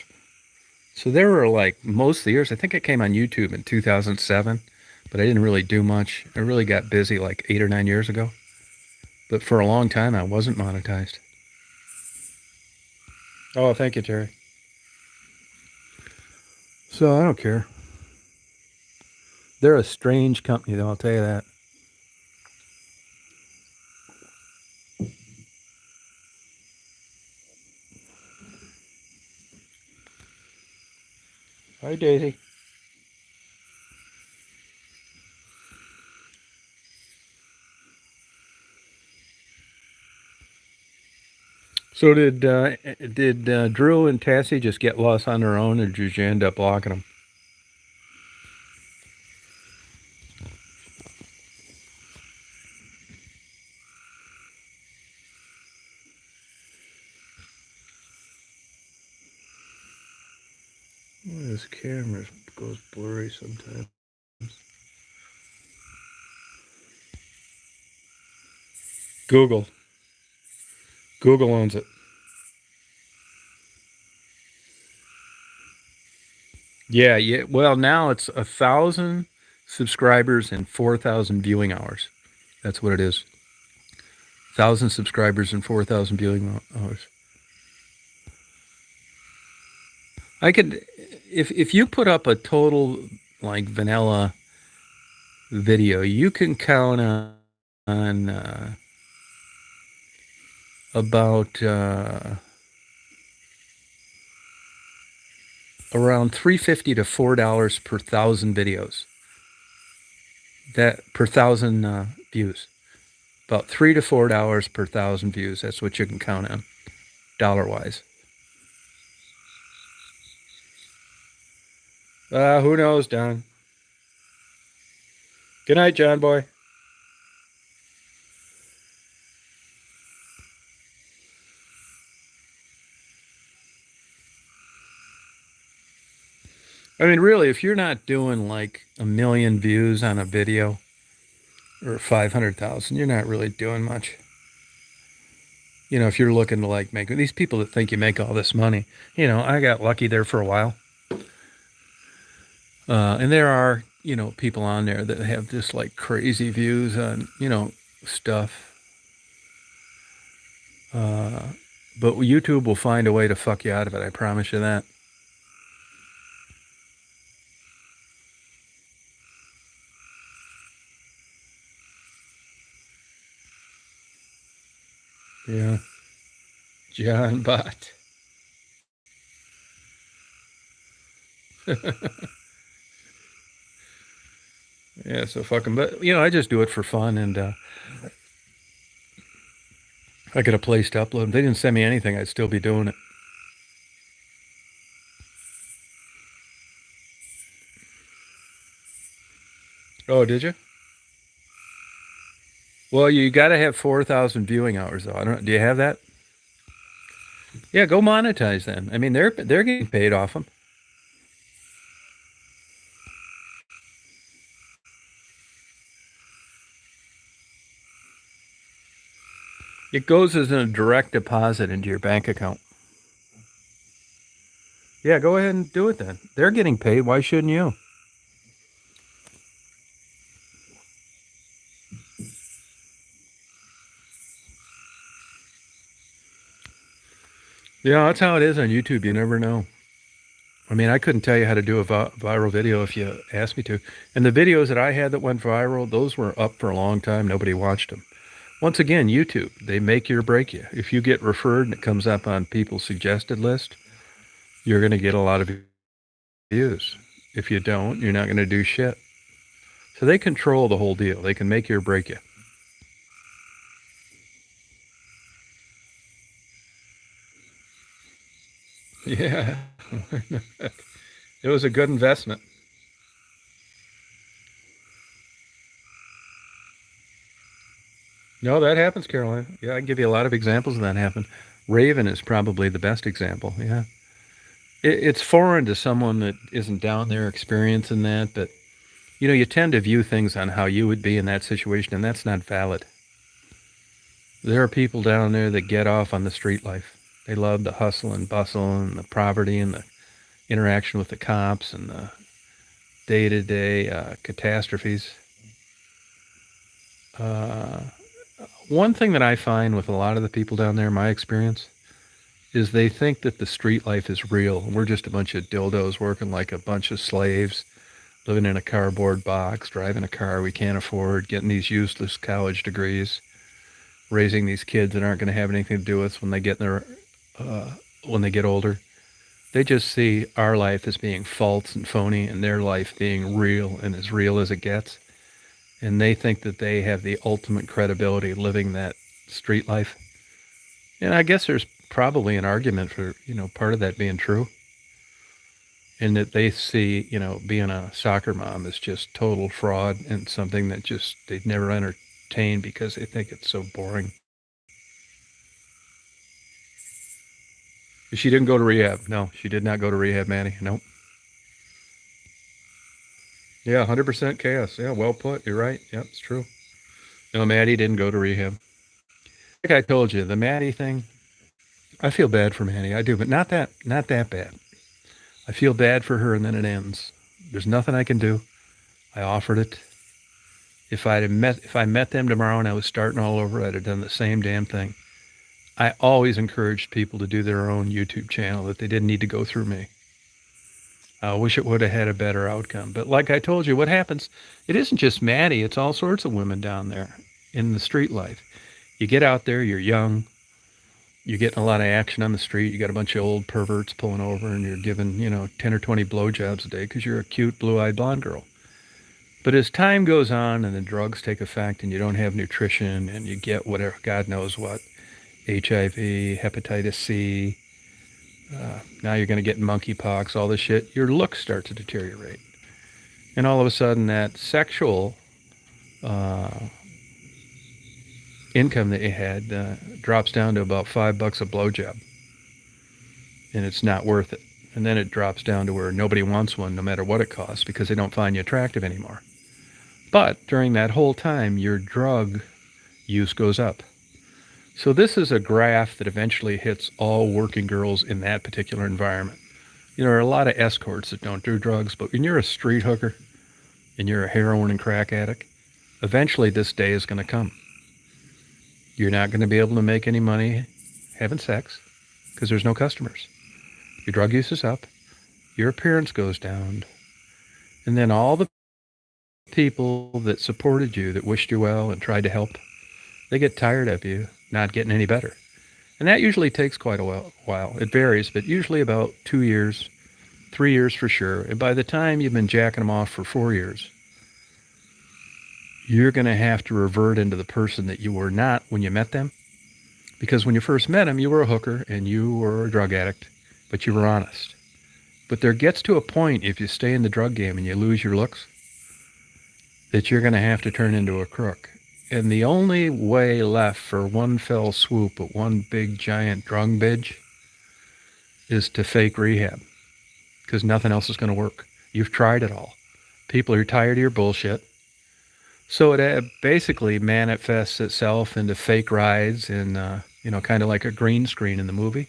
So there were like most of the years. I think I came on YouTube in 2007, but I didn't really do much. I really got busy like 8 or 9 years ago. But for a long time, I wasn't monetized. Oh, thank you, Terry. So I don't care. They're a strange company, though, I'll tell you that. Hi, Daisy. So did Drew and Tassie just get lost on their own, or did you end up blocking them? Well, this camera goes blurry sometimes. Google. Google owns it. Yeah, yeah. Well, now it's 1,000 subscribers and 4,000 viewing hours. That's what it is. 1,000 subscribers and 4,000 viewing hours. I could, if you put up a total like vanilla video, you can count on about around $3.50 to $4 per thousand videos. That per thousand views, about $3 to $4 per thousand views. That's what you can count on, dollar wise. Who knows, Don? Good night, John boy. I mean, really, if you're not doing like 1 million views on a video or 500,000, you're not really doing much. You know, if you're looking to like make these people that think you make all this money, you know, I got lucky there for a while. And there are, you know, people on there that have just like crazy views on, you know, stuff. But YouTube will find a way to fuck you out of it. I promise you that. Yeah. John Bot. Yeah, so fucking, but you know, I just do it for fun, and I got a place to upload. If they didn't send me anything, I'd still be doing it. Oh, did you? Well, you got to have 4,000 viewing hours, though. I don't. Do you have that? Yeah, go monetize them. I mean, they're getting paid off them. It goes as a direct deposit into your bank account. Yeah, go ahead and do it then. They're getting paid. Why shouldn't you? Yeah, that's how it is on YouTube. You never know. I mean, I couldn't tell you how to do a viral video if you asked me to. And the videos that I had that went viral, those were up for a long time. Nobody watched them. Once again, YouTube, they make you or break you. If you get referred and it comes up on people's suggested list, you're going to get a lot of views. If you don't, you're not going to do shit. So they control the whole deal. They can make you or break you. Yeah. It was a good investment. No, that happens, Caroline. Yeah, I can give you a lot of examples of that happen. Raven is probably the best example. Yeah. It's foreign to someone that isn't down there experiencing that, but you tend to view things on how you would be in that situation, and that's not valid. There are people down there that get off on the street life. They love the hustle and bustle and the poverty and the interaction with the cops and the day-to-day catastrophes. Uh, One thing that I find with a lot of the people down there, my experience, is they think that the street life is real. We're just a bunch of dildos working like a bunch of slaves, living in a cardboard box, driving a car we can't afford, getting these useless college degrees, raising these kids that aren't going to have anything to do with us when they uh, when they get older. They just see our life as being false and phony, and their life being real and as real as it gets. And they think that they have the ultimate credibility living that street life. And I guess there's probably an argument for, part of that being true. And that they see, being a soccer mom is just total fraud and something that just they'd never entertain because they think it's so boring. She didn't go to rehab. No, she did not go to rehab, Manny. Nope. Yeah, 100% chaos. Yeah, well put. You're right. Yep, it's true. No, Maddie didn't go to rehab. Like I told you, the Maddie thing, I feel bad for Maddie. I do, but not that bad. I feel bad for her and then it ends. There's nothing I can do. I offered it. If I met them tomorrow and I was starting all over, I'd have done the same damn thing. I always encouraged people to do their own YouTube channel, that they didn't need to go through me. I wish it would have had a better outcome. But like I told you, what happens, it isn't just Maddie, it's all sorts of women down there in the street life. You get out there, you're young, you're getting a lot of action on the street, you got a bunch of old perverts pulling over, and you're giving, 10 or 20 blowjobs a day because you're a cute blue-eyed blonde girl. But as time goes on and the drugs take effect and you don't have nutrition and you get whatever, God knows what, HIV, hepatitis C, now you're going to get monkeypox, all this shit, your looks start to deteriorate. And all of a sudden that sexual uh, income that you had drops down to about $5 a blowjob. And it's not worth it. And then it drops down to where nobody wants one no matter what it costs because they don't find you attractive anymore. But during that whole time, your drug use goes up. So this is a graph that eventually hits all working girls in that particular environment. There are a lot of escorts that don't do drugs, but when you're a street hooker and you're a heroin and crack addict, eventually this day is going to come. You're not going to be able to make any money having sex because there's no customers. Your drug use is up, your appearance goes down, and then all the people that supported you, that wished you well and tried to help, they get tired of you not getting any better. And that usually takes quite a while. It varies, but usually about 2 years, 3 years for sure. And by the time you've been jacking them off for 4 years, you're going to have to revert into the person that you were not when you met them. Because when you first met them, you were a hooker and you were a drug addict, but you were honest. But there gets to a point, if you stay in the drug game and you lose your looks, that you're going to have to turn into a crook. And the only way left for one fell swoop at one big giant drug binge is to fake rehab because nothing else is going to work. You've tried it all. People are tired of your bullshit. So it basically manifests itself into fake rides and, kind of like a green screen in the movie.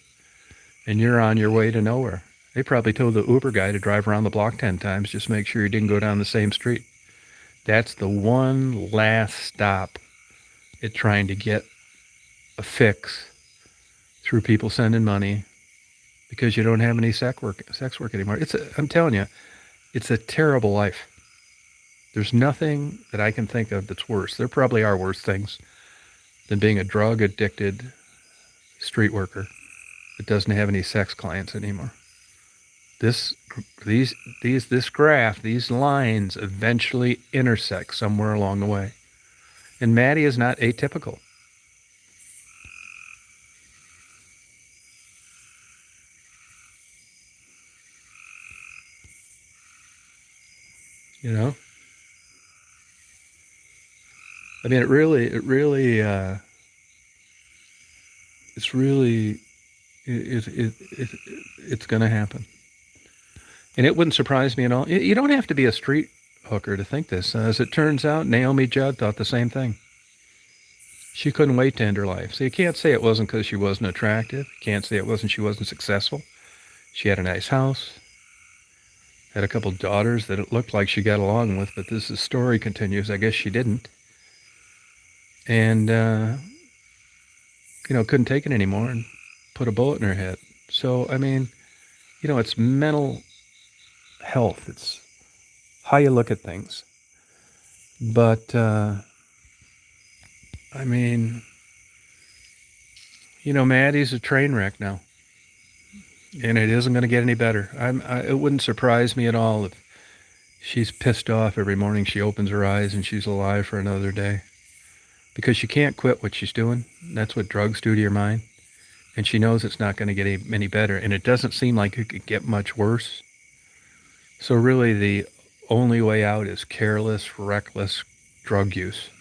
And you're on your way to nowhere. They probably told the Uber guy to drive around the block 10 times, just make sure he didn't go down the same street. That's the one last stop at trying to get a fix through people sending money because you don't have any sex work anymore. I'm telling you, it's a terrible life. There's nothing that I can think of that's worse. There probably are worse things than being a drug addicted street worker that doesn't have any sex clients anymore. This graph, these lines eventually intersect somewhere along the way. And Maddie is not atypical. You know? I mean, it's going to happen. And it wouldn't surprise me at all. You don't have to be a street hooker to think this. As it turns out, Naomi Judd thought the same thing. She couldn't wait to end her life. So you can't say it wasn't because she wasn't attractive. You can't say she wasn't successful. She had a nice house. Had a couple daughters that it looked like she got along with, but this story continues. I guess she didn't. And, couldn't take it anymore and put a bullet in her head. So, I mean, it's mental health. It's how you look at things. But, Maddie's a train wreck now. And it isn't going to get any better. It wouldn't surprise me at all if she's pissed off every morning she opens her eyes and she's alive for another day. Because she can't quit what she's doing. That's what drugs do to your mind. And she knows it's not going to get any better. And it doesn't seem like it could get much worse. So really the only way out is careless, reckless drug use.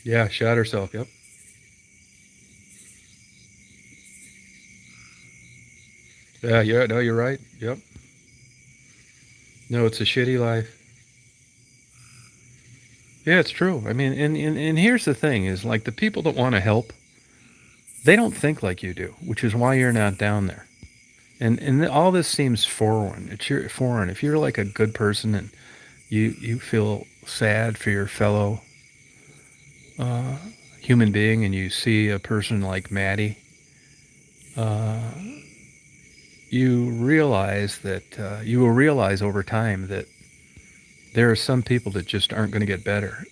Yeah, shot herself, yep. Yeah, no, you're right, yep. No, it's a shitty life. Yeah, it's true. I mean, and here's the thing is like the people that want to help, they don't think like you do, which is why you're not down there. And all this seems foreign. Foreign. If you're like a good person and you feel sad for your fellow human being and you see a person like Maddie, you will realize over time that there are some people that just aren't going to get better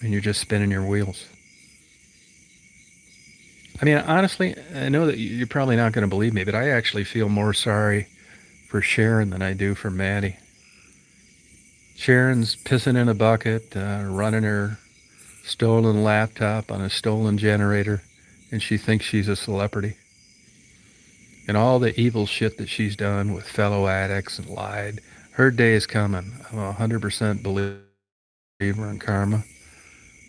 and you're just spinning your wheels. I mean, honestly, I know that you're probably not going to believe me, but I actually feel more sorry for Sharon than I do for Maddie. Sharon's pissing in a bucket, running her stolen laptop on a stolen generator, and she thinks she's a celebrity. And all the evil shit that she's done with fellow addicts and lied, her day is coming. I'm a 100% believer in karma.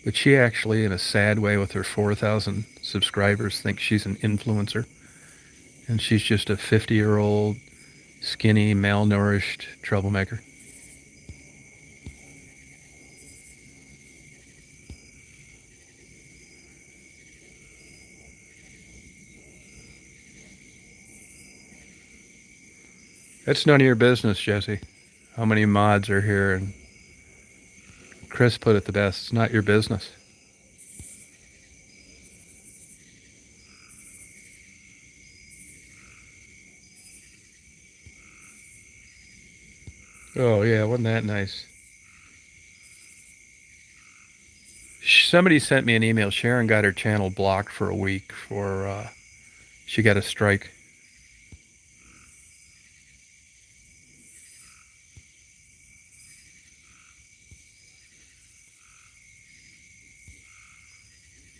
But she actually, in a sad way with her 4,000 subscribers, thinks she's an influencer. And she's just a 50-year-old, skinny, malnourished troublemaker. That's none of your business, Jesse. How many mods are here? And Chris put it the best. It's not your business. Oh, yeah. Wasn't that nice? Somebody sent me an email. Sharon got her channel blocked for a week for, she got a strike.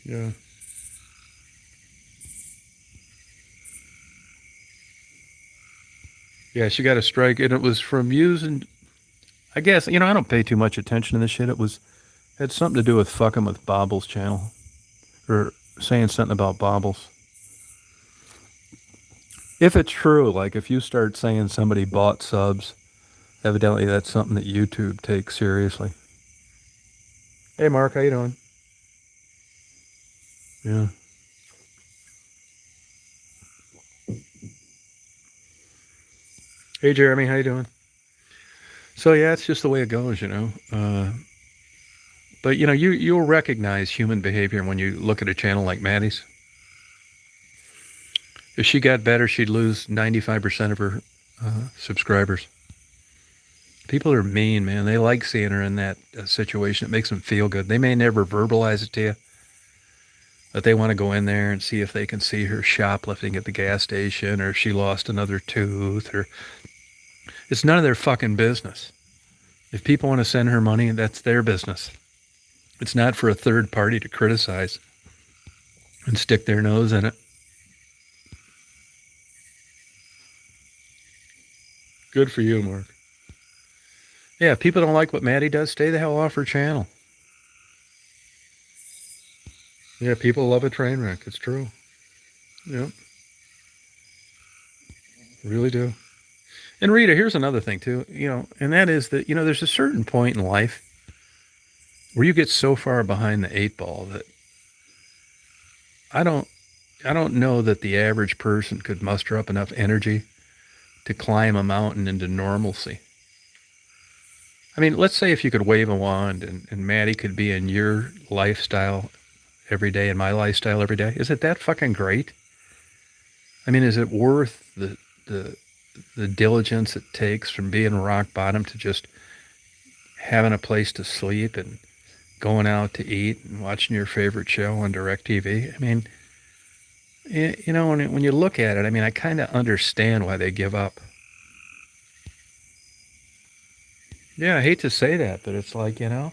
Yeah. Yeah, she got a strike, and it was from using. I guess I don't pay too much attention to this shit. Had something to do with fucking with Bobble's channel. or saying something about baubles. If it's true, like if you start saying somebody bought subs, evidently that's something that YouTube takes seriously. Hey, Mark, how you doing? Yeah. Hey, Jeremy, how you doing? So yeah, it's just the way it goes, you know. But you know, you'll recognize human behavior when you look at a channel like Maddie's. If she got better, she'd lose 95% of her subscribers. People are mean, man. They like seeing her in that situation. It makes them feel good. They may never verbalize it to you, but they want to go in there and see if they can see her shoplifting at the gas station, or if she lost another tooth, or it's none of their fucking business. If people want to send her money, that's their business. It's not for a third party to criticize and stick their nose in it. Good for you, Mark. Yeah, if people don't like what Maddie does, stay the hell off her channel. Yeah, people love a train wreck. It's true. Yep. Really do. And Rita, here's another thing too, you know, and that is that, you know, there's a certain point in life where you get so far behind the eight ball that I don't know that the average person could muster up enough energy to climb a mountain into normalcy. I mean, let's say if you could wave a wand and Maddie could be in your lifestyle every day and my lifestyle every day. Is it that fucking great? I mean, is it worth the diligence it takes from being rock bottom to just having a place to sleep and going out to eat and watching your favorite show on DirecTV? I mean, you know, when you look at it, I mean, I kind of understand why they give up. Yeah, I hate to say that, but it's like, you know,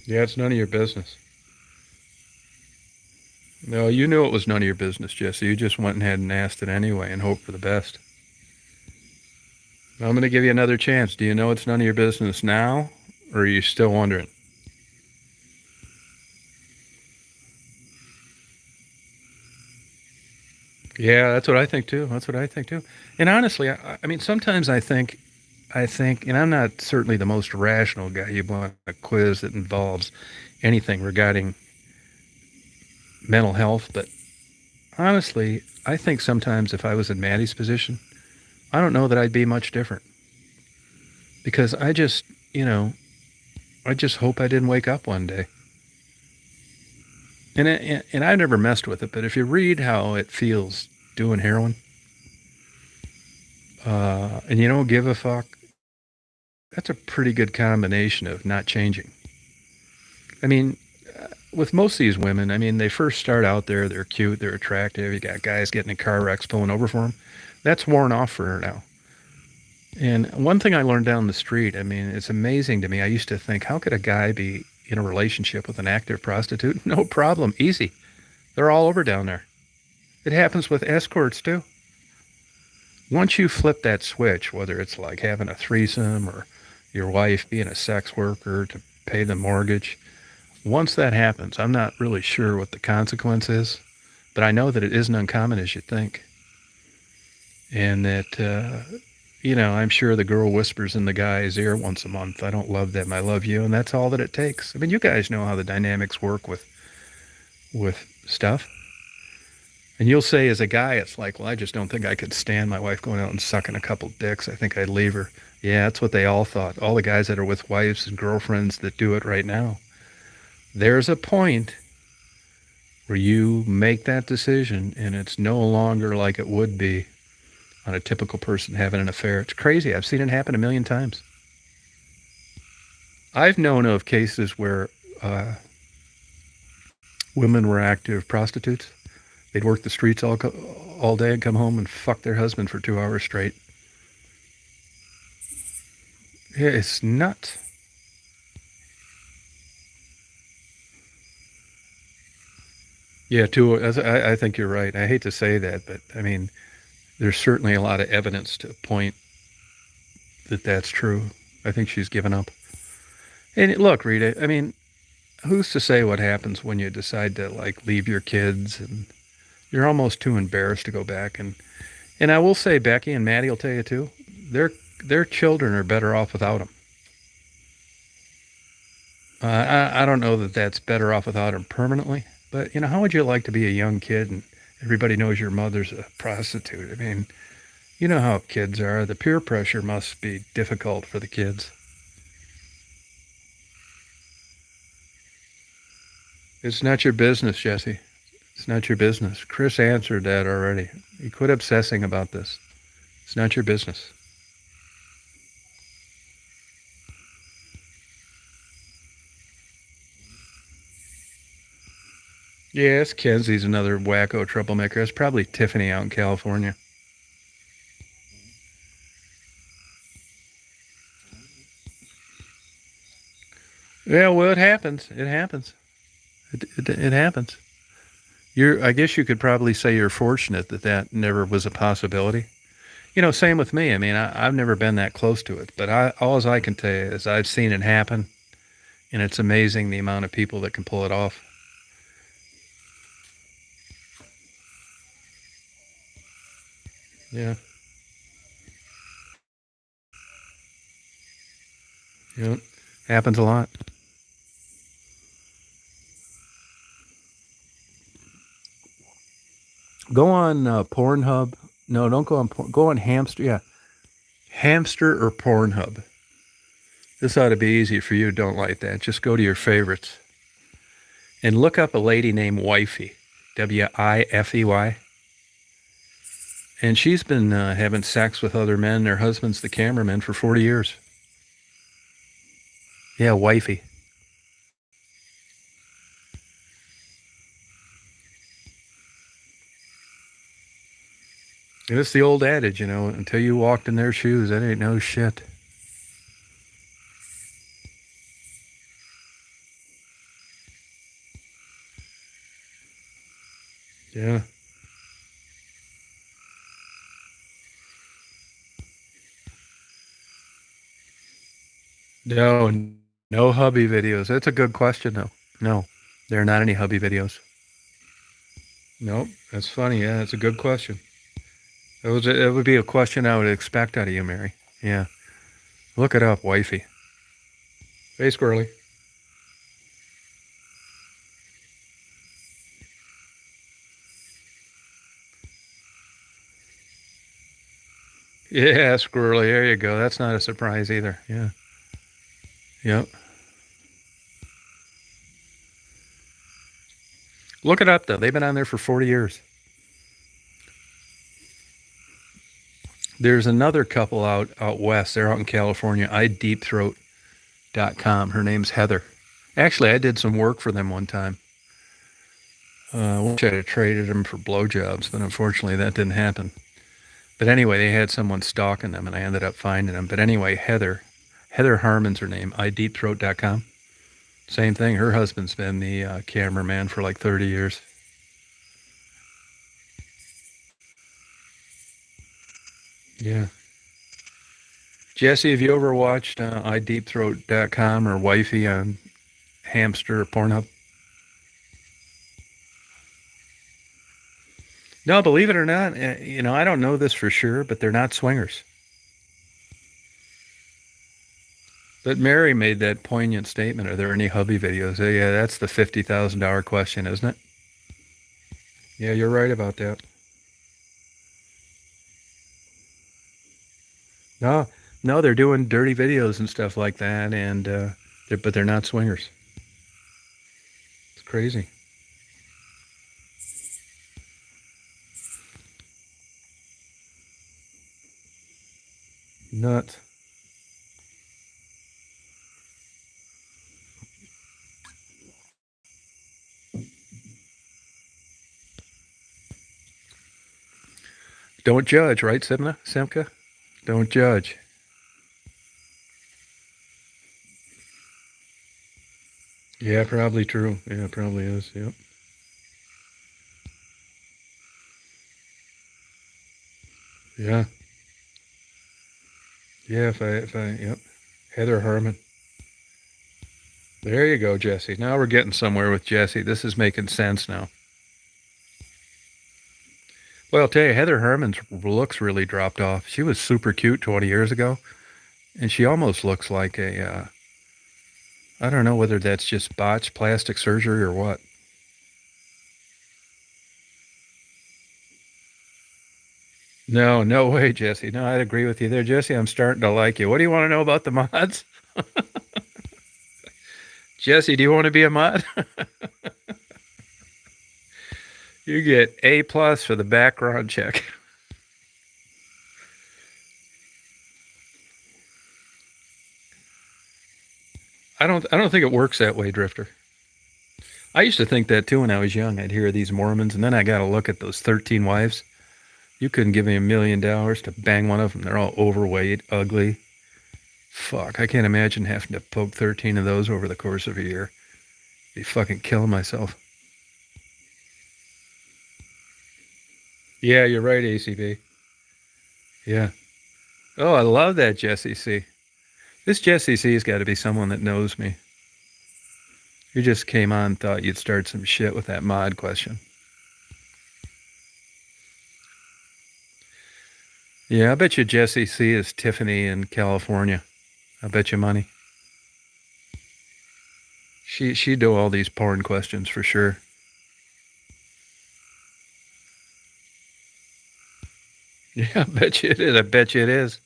yeah, it's none of your business. No, you knew it was none of your business, Jesse. You just went ahead and asked it anyway and hoped for the best. I'm going to give you another chance. Do you know it's none of your business now, or are you still wondering? Yeah, that's what I think too. That's what I think too. And honestly, I mean, sometimes I think, and I'm not certainly the most rational guy you want a quiz that involves anything regarding mental health, but honestly, I think sometimes if I was in Maddie's position, I don't know that I'd be much different. Because I just, you know, I just hope I didn't wake up one day. And I've never messed with it, but if you read how it feels doing heroin, and you don't give a fuck, that's a pretty good combination of not changing. I mean, with most of these women, I mean, they first start out there, they're cute, they're attractive. You got guys getting in car wrecks pulling over for them. That's worn off for her now. And one thing I learned down the street, I mean, it's amazing to me. I used to think, how could a guy be in a relationship with an active prostitute? No problem, easy. They're all over down there. It happens with escorts too. Once you flip that switch, whether it's like having a threesome or your wife being a sex worker to pay the mortgage, once that happens, I'm not really sure what the consequence is, but I know that it isn't uncommon as you think. And that, you know, I'm sure the girl whispers in the guy's ear once a month, I don't love them, I love you, and that's all that it takes. I mean, you guys know how the dynamics work with stuff. And you'll say as a guy, it's like, well, I just don't think I could stand my wife going out and sucking a couple dicks. I think I'd leave her. Yeah, that's what they all thought. All the guys that are with wives and girlfriends that do it right now. There's a point where you make that decision and it's no longer like it would be on a typical person having an affair. It's crazy. I've seen it happen a million times. I've known of cases where women were active prostitutes. They'd work the streets all day and come home and fuck their husband for 2 hours straight. Yeah, it's nuts. Yeah, too. I think you're right. I hate to say that, but I mean, there's certainly a lot of evidence to point that that's true. I think she's given up. And look, Rita, I mean, who's to say what happens when you decide to like leave your kids and you're almost too embarrassed to go back. And I will say, Becky and Maddie will tell you too, their their children are better off without them. I don't know that that's better off without them permanently, but you know, how would you like to be a young kid and everybody knows your mother's a prostitute? I mean, you know how kids are. The peer pressure must be difficult for the kids. It's not your business, Jesse. It's not your business. Chris answered that already. You quit obsessing about this. It's not your business. Yes, Kenzie's another wacko troublemaker. It's probably Tiffany out in California. Yeah, well, it happens. It happens. It happens. I guess you could probably say you're fortunate that that never was a possibility. You know, same with me. I mean, I've never been that close to it, but all I can tell you is I've seen it happen, and it's amazing the amount of people that can pull it off. Yeah, yeah, happens a lot. Go on Pornhub. No, don't go on. Go on Hamster. Yeah, Hamster or Pornhub. This ought to be easy for you. Don't like that. Just go to your favorites and look up a lady named Wifey. Wifey. And she's been having sex with other men. Her husband's the cameraman for 40 years. Yeah, Wifey. And it's the old adage, you know, until you walked in their shoes, that ain't no shit. Yeah. No, no hubby videos. That's a good question, though. No, there are not any hubby videos. Nope. That's funny. Yeah, that's a good question. It would be a question I would expect out of you, Mary. Yeah. Look it up, Wifey. Hey, Squirrely. Yeah, Squirrely. There you go. That's not a surprise either. Yeah. Yep. Look it up, though. They've been on there for 40 years. There's another couple out west. They're out in California. iDeepthroat.com. Her name's Heather. Actually, I did some work for them one time. I wish I'd have traded them for blowjobs, but unfortunately that didn't happen. But anyway, they had someone stalking them, and I ended up finding them. But anyway, Heather Harmon's her name. iDeepthroat.com. Same thing. Her husband's been the cameraman for like 30 years. Yeah. Jesse, have you ever watched iDeepthroat.com or Wifey on Hamster or Pornhub? No, believe it or not, you know, I don't know this for sure, but they're not swingers. But Mary made that poignant statement. Are there any hubby videos? Yeah, that's the $50,000 question, isn't it? Yeah, you're right about that. No, no, they're doing dirty videos and stuff like that, and but they're not swingers. It's crazy. Nuts. Don't judge, right, Simka? Don't judge. Yeah, probably true. Yeah, probably is. Yep. Yeah. Yeah. If I, yep. Heather Harmon. There you go, Jesse. Now we're getting somewhere with Jesse. This is making sense now. Well, I'll tell you, Heather Herman's looks really dropped off. She was super cute 20 years ago, and she almost looks like I don't know whether that's just botched plastic surgery or what. No, no way, Jesse. No, I'd agree with you there, Jesse. I'm starting to like you. What do you want to know about the mods? Jesse, do you want to be a mod? You get A plus for the background check. I don't think it works that way, Drifter. I used to think that too when I was young. I'd hear these Mormons, and then I got to look at those 13 wives. You couldn't give me $1 million to bang one of them. They're all overweight, ugly. Fuck, I can't imagine having to poke 13 of those over the course of a year. Be fucking killing myself. Yeah, you're right, ACB. Yeah. Oh, I love that Jesse C. This Jesse C's got to be someone that knows me. You just came on and thought you'd start some shit with that mod question. Yeah, I bet you Jesse C is Tiffany in California. I bet you money. She'd do all these porn questions for sure. Yeah, I bet you it is. I bet you it is.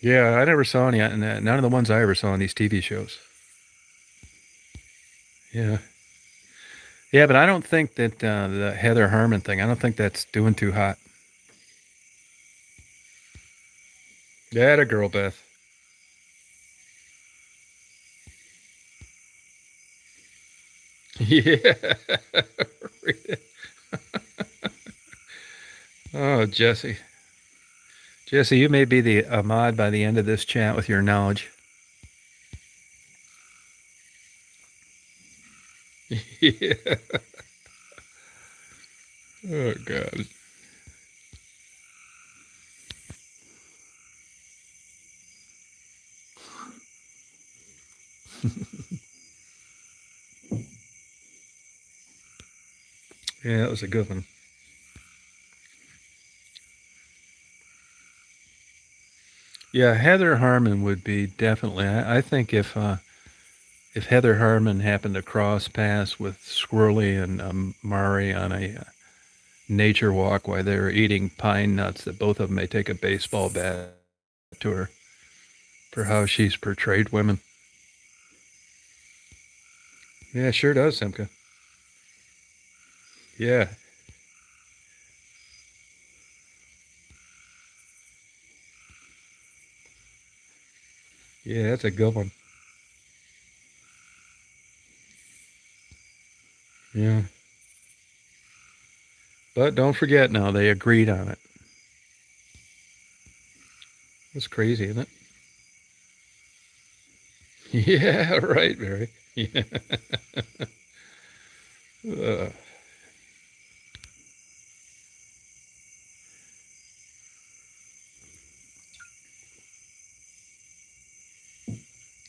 Yeah, I never saw any. None of the ones I ever saw on these TV shows. Yeah, yeah, but I don't think that the Heather Herman thing. I don't think that's doing too hot. That a girl, Beth. Yeah. Oh, Jesse. Jesse, you may be the mod by the end of this chat with your knowledge. Yeah. Oh God. Yeah, that was a good one. Yeah, Heather Harmon would be definitely. I think if Heather Harmon happened to cross paths with Squirrely and Mari on a nature walk while they were eating pine nuts, that both of them may take a baseball bat to her for how she's portrayed women. Yeah, sure does, Simka. Yeah, yeah, that's a good one. Yeah, but don't forget now they agreed on it. That's crazy, isn't it? Yeah, right, Mary. Yeah. Uh,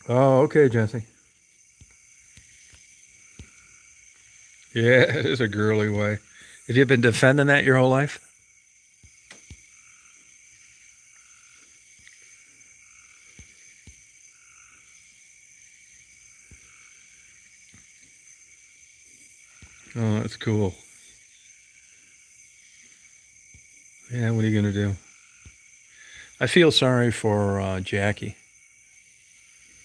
oh, okay, Jesse. Yeah, it is a girly way. Have you been defending that your whole life? Oh, that's cool. Yeah, what are you gonna do? I feel sorry for Jackie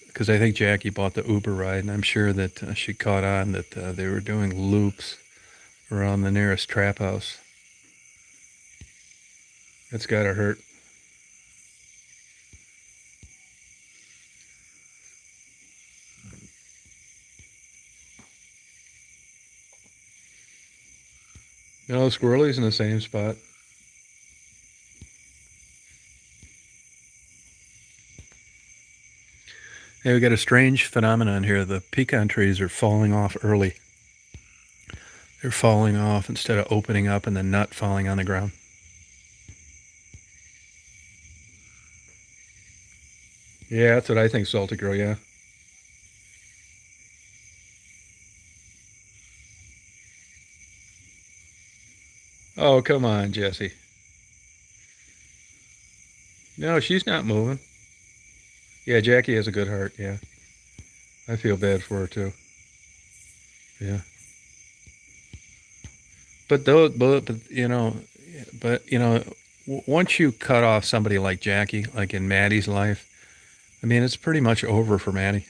because I think Jackie bought the Uber ride, and I'm sure that she caught on that they were doing loops around the nearest trap house. That's gotta hurt. You know, Squirrely's in the same spot. Hey, we got a strange phenomenon here. The pecan trees are falling off early. They're falling off instead of opening up and the nut falling on the ground. Yeah, that's what I think, Salty Girl. Yeah. Oh, come on, Jesse. No, she's not moving. Yeah, Jackie has a good heart. Yeah, I feel bad for her too. Yeah, but once you cut off somebody like Jackie, like in Maddie's life, I mean, it's pretty much over for Maddie.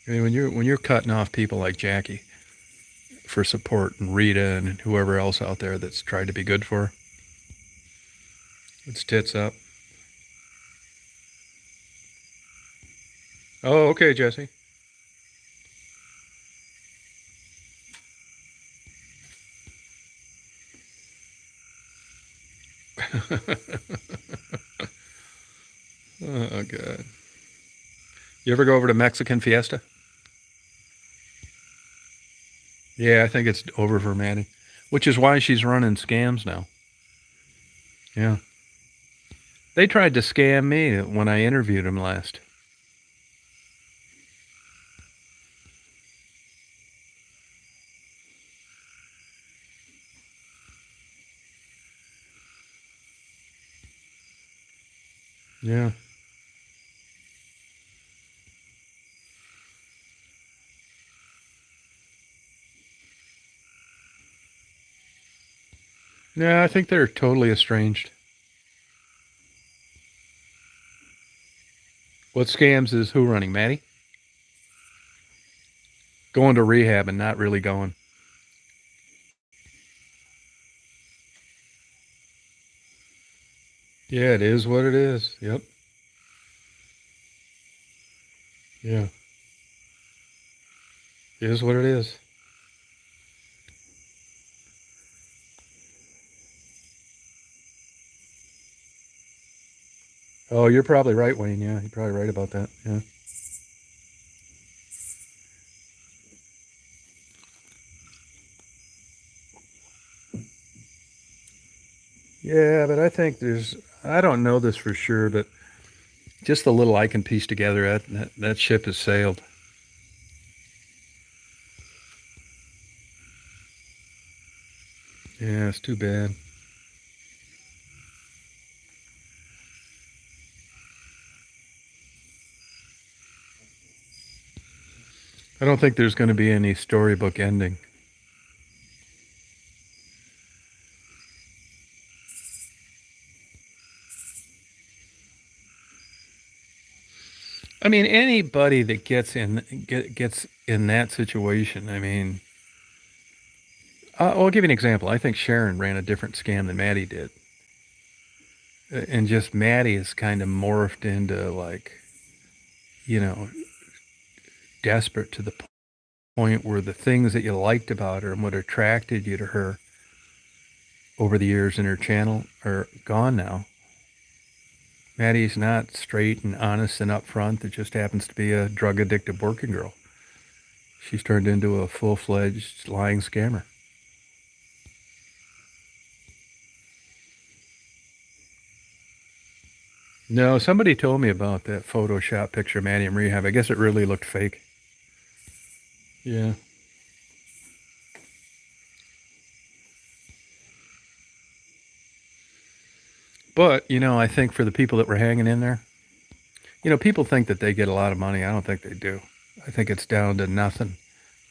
I mean, when you're cutting off people like Jackie for support and Rita and whoever else out there that's tried to be good for her, it's tits up. Oh, okay, Jesse. Oh God. You ever go over to Mexican Fiesta? Yeah, I think it's over for Maddie, which is why she's running scams now. Yeah. They tried to scam me when I interviewed him last. Yeah. Yeah, I think they're totally estranged. What scams is who running? Maddie? Going to rehab and not really going. Yeah, it is what it is. Yep. Yeah. It is what it is. Oh, you're probably right, Wayne. Yeah, you're probably right about that. Yeah. Yeah, but I think I don't know this for sure, but just the little I can piece together, that ship has sailed. Yeah, it's too bad. I don't think there's going to be any storybook ending. I mean, anybody that gets in that situation. I mean, I'll give you an example. I think Sharon ran a different scam than Maddie did, and just Maddie is kind of morphed into like, you know, desperate to the point where the things that you liked about her and what attracted you to her over the years in her channel are gone now. Maddie's not straight and honest and upfront. It just happens to be a drug addicted working girl. She's turned into a full fledged lying scammer. No, somebody told me about that Photoshop picture of Maddie in rehab. I guess it really looked fake. Yeah. But, I think for the people that were hanging in there, people think that they get a lot of money. I don't think they do. I think it's down to nothing,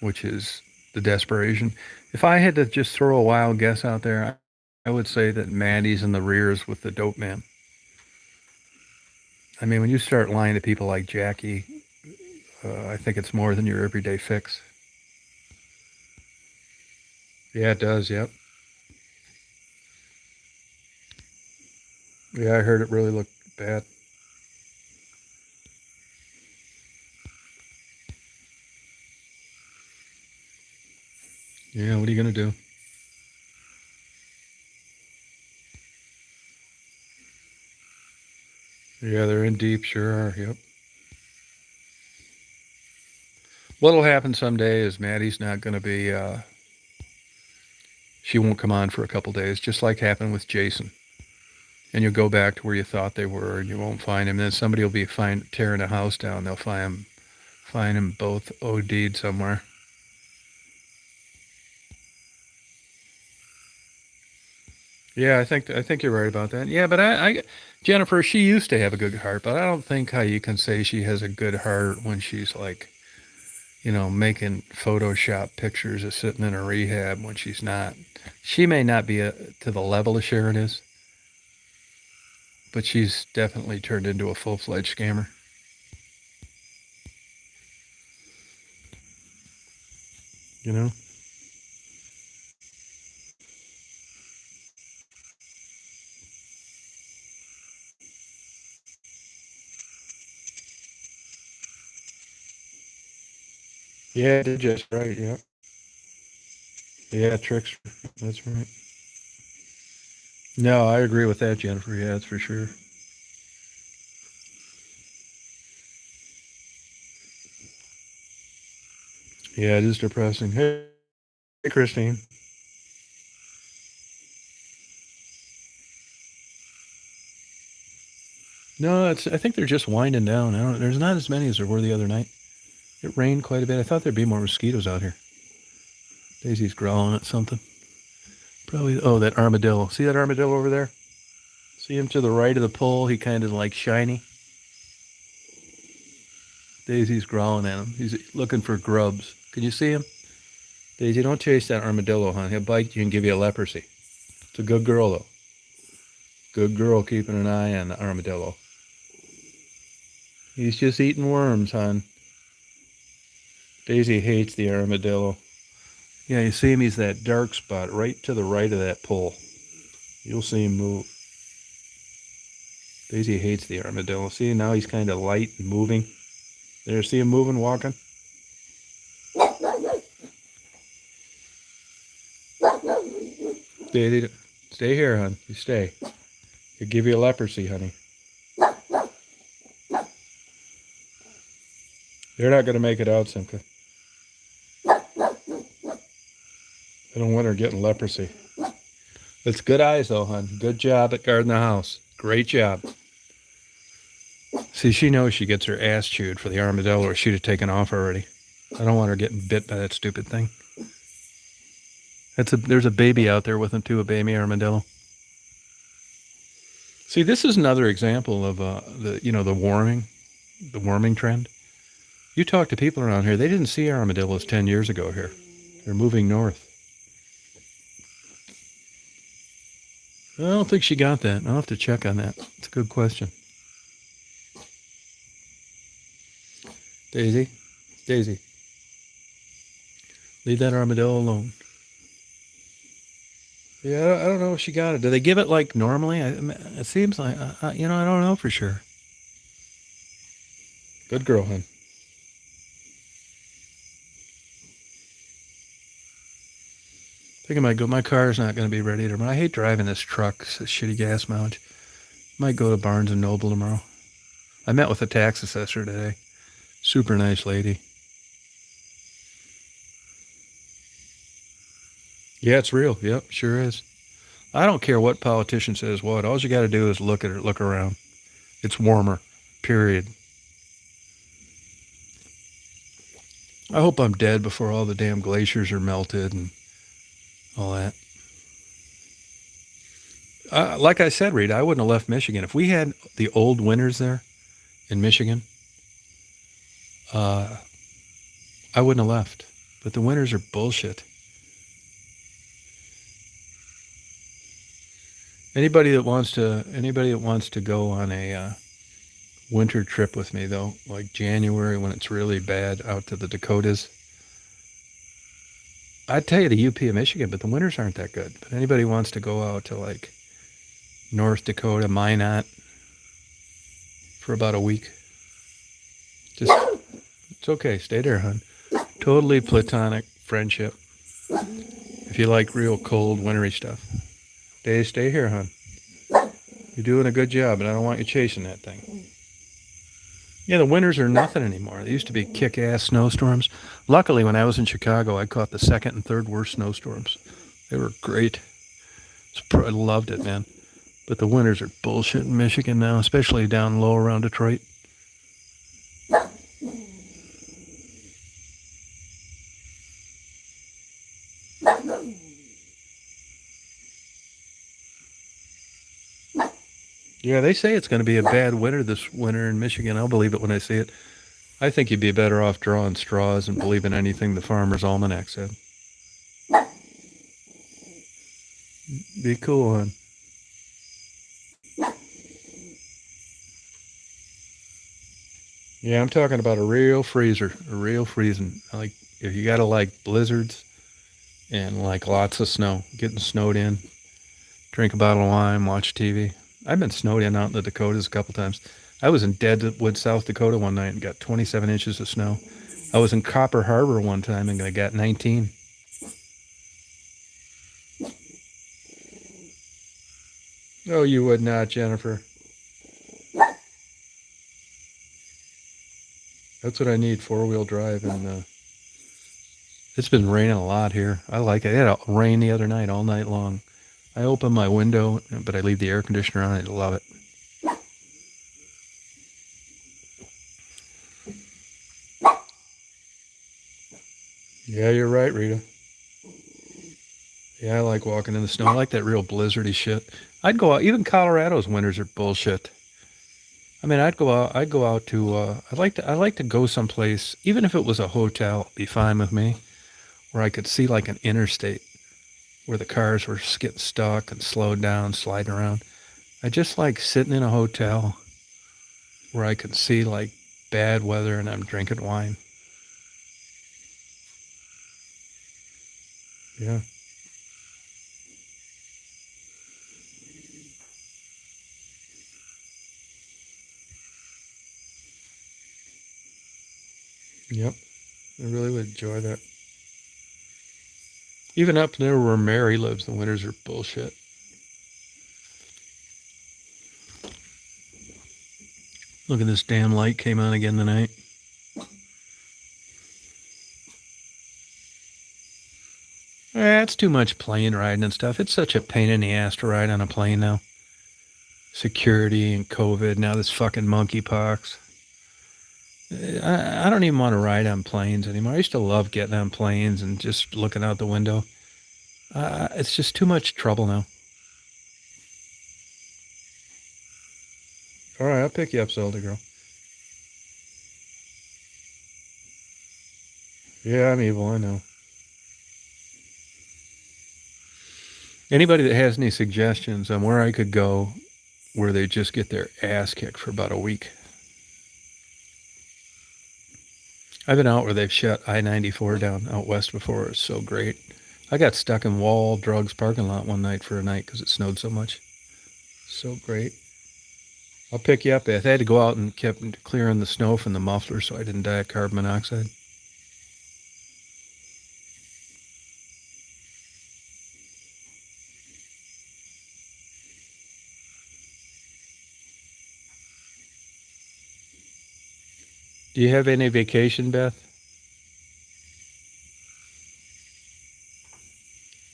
which is the desperation. If I had to just throw a wild guess out there, I would say that Maddie's in the rears with the dope man. I mean, when you start lying to people like Jackie, I think it's more than your everyday fix. Yeah, it does. Yep. Yeah, I heard it really looked bad. Yeah, what are you going to do? Yeah, they're in deep, sure are. Yep. What'll happen someday is Maddie's not going to be, she won't come on for a couple days, just like happened with Jason. and you'll go back to where you thought they were, and you won't find them. Then somebody will be tearing a house down. They'll find them both OD'd somewhere. Yeah, I think you're right about that. Yeah, but Jennifer, she used to have a good heart, but I don't think how you can say she has a good heart when she's like, making Photoshop pictures of sitting in a rehab when she's not. She may not be to the level of Sharon is, but she's definitely turned into a full-fledged scammer. You know? Yeah, did just right. Yeah. Yeah, tricks. That's right. No, I agree with that, Jennifer. Yeah, that's for sure. Yeah, it is depressing. Hey, Christine. No, I think they're just winding down. There's not as many as there were the other night. It rained quite a bit. I thought there'd be more mosquitoes out here. Daisy's growling at something. Probably, oh, that armadillo. See that armadillo over there? See him to the right of the pole? He kind of like shiny. Daisy's growling at him. He's looking for grubs. Can you see him? Daisy, don't chase that armadillo, hon. He'll bite you and give you a leprosy. It's a good girl, though. Good girl keeping an eye on the armadillo. He's just eating worms, hon. Daisy hates the armadillo. Yeah, you see him? He's that dark spot right to the right of that pole. You'll see him move. Daisy hates the armadillo. See, now he's kind of light and moving. There, see him moving, walking? Daisy, stay here, hon. You stay. He'll give you a leprosy, honey. They're not going to make it out, Simka. I don't want her getting leprosy. It's good eyes, though, hon. Good job at guarding the house. Great job. See, she knows she gets her ass chewed for the armadillo, or she'd have taken off already. I don't want her getting bit by that stupid thing. There's a baby out there with him, too, a baby armadillo. See, this is another example of the warming trend. You talk to people around here, they didn't see armadillos 10 years ago here. They're moving north. I don't think she got that. I'll have to check on that. It's a good question. Daisy, leave that armadillo alone. Yeah, I don't know if she got it. Do they give it like normally? It seems like, I don't know for sure. Good girl, hon. I think I might go. My car's not going to be ready tomorrow. I hate driving this truck. It's a shitty gas mileage. Might go to Barnes and Noble tomorrow. I met with a tax assessor today. Super nice lady. Yeah, it's real. Yep, sure is. I don't care what politician says what. All you got to do is look at it, look around. It's warmer. Period. I hope I'm dead before all the damn glaciers are melted and all that. Like I said, Rita, I wouldn't have left Michigan. If we had the old winters there in Michigan, I wouldn't have left. But the winters are bullshit. Anybody that wants to go on a winter trip with me, though, like January when it's really bad out to the Dakotas, I'd tell you the UP of Michigan, but the winters aren't that good. But anybody wants to go out to like North Dakota, Minot, for about a week, just, it's okay. Stay there, hon. Totally platonic friendship. If you like real cold, wintry stuff. Stay here, hon. You're doing a good job, and I don't want you chasing that thing. Yeah, the winters are nothing anymore. They used to be kick-ass snowstorms. Luckily, when I was in Chicago, I caught the second and third worst snowstorms. They were great. I loved it, man. But the winters are bullshit in Michigan now, especially down low around Detroit. Yeah, they say it's going to be a bad winter this winter in Michigan. I'll believe it when I see it. I think you'd be better off drawing straws and believing anything the Farmer's Almanac said. Be cool, hon. Yeah, I'm talking about a real freezer, a real freezing. Like if you gotta like blizzards and like lots of snow, getting snowed in, drink a bottle of wine, watch TV. I've been snowed in out in the Dakotas a couple times. I was in Deadwood, South Dakota one night and got 27 inches of snow. I was in Copper Harbor one time and I got 19. Oh, you would not, Jennifer. That's what I need, four-wheel drive. And it's been raining a lot here. I like it. It had rain the other night, all night long. I open my window, but I leave the air conditioner on. I love it. Yeah, you're right, Rita. Yeah, I like walking in the snow. I like that real blizzardy shit. I'd go out. Even Colorado's winters are bullshit. I mean, I'd go out. I'd go out to. I'd like to. I like to go someplace, even if it was a hotel, it'd be fine with me, where I could see like an interstate, where the cars were getting stuck and slowed down, sliding around. I just like sitting in a hotel where I can see like bad weather and I'm drinking wine. Yeah. Yep. I really would enjoy that. Even up there where Mary lives, the winters are bullshit. Look at this damn light came on again tonight. It's too much plane riding and stuff. It's such a pain in the ass to ride on a plane now. Security and COVID, now this fucking monkeypox. I don't even want to ride on planes anymore. I used to love getting on planes and just looking out the window. It's just too much trouble now. All right, I'll pick you up, Zelda girl. Yeah, I'm evil, I know. Anybody that has any suggestions on where I could go where they just get their ass kicked for about a week? I've been out where they've shut I-94 down out west before. It's so great. I got stuck in Wall Drugs parking lot one night for a night because it snowed so much. So great. I'll pick you up, Beth. I had to go out and kept clearing the snow from the muffler so I didn't die of carbon monoxide. Do you have any vacation, Beth?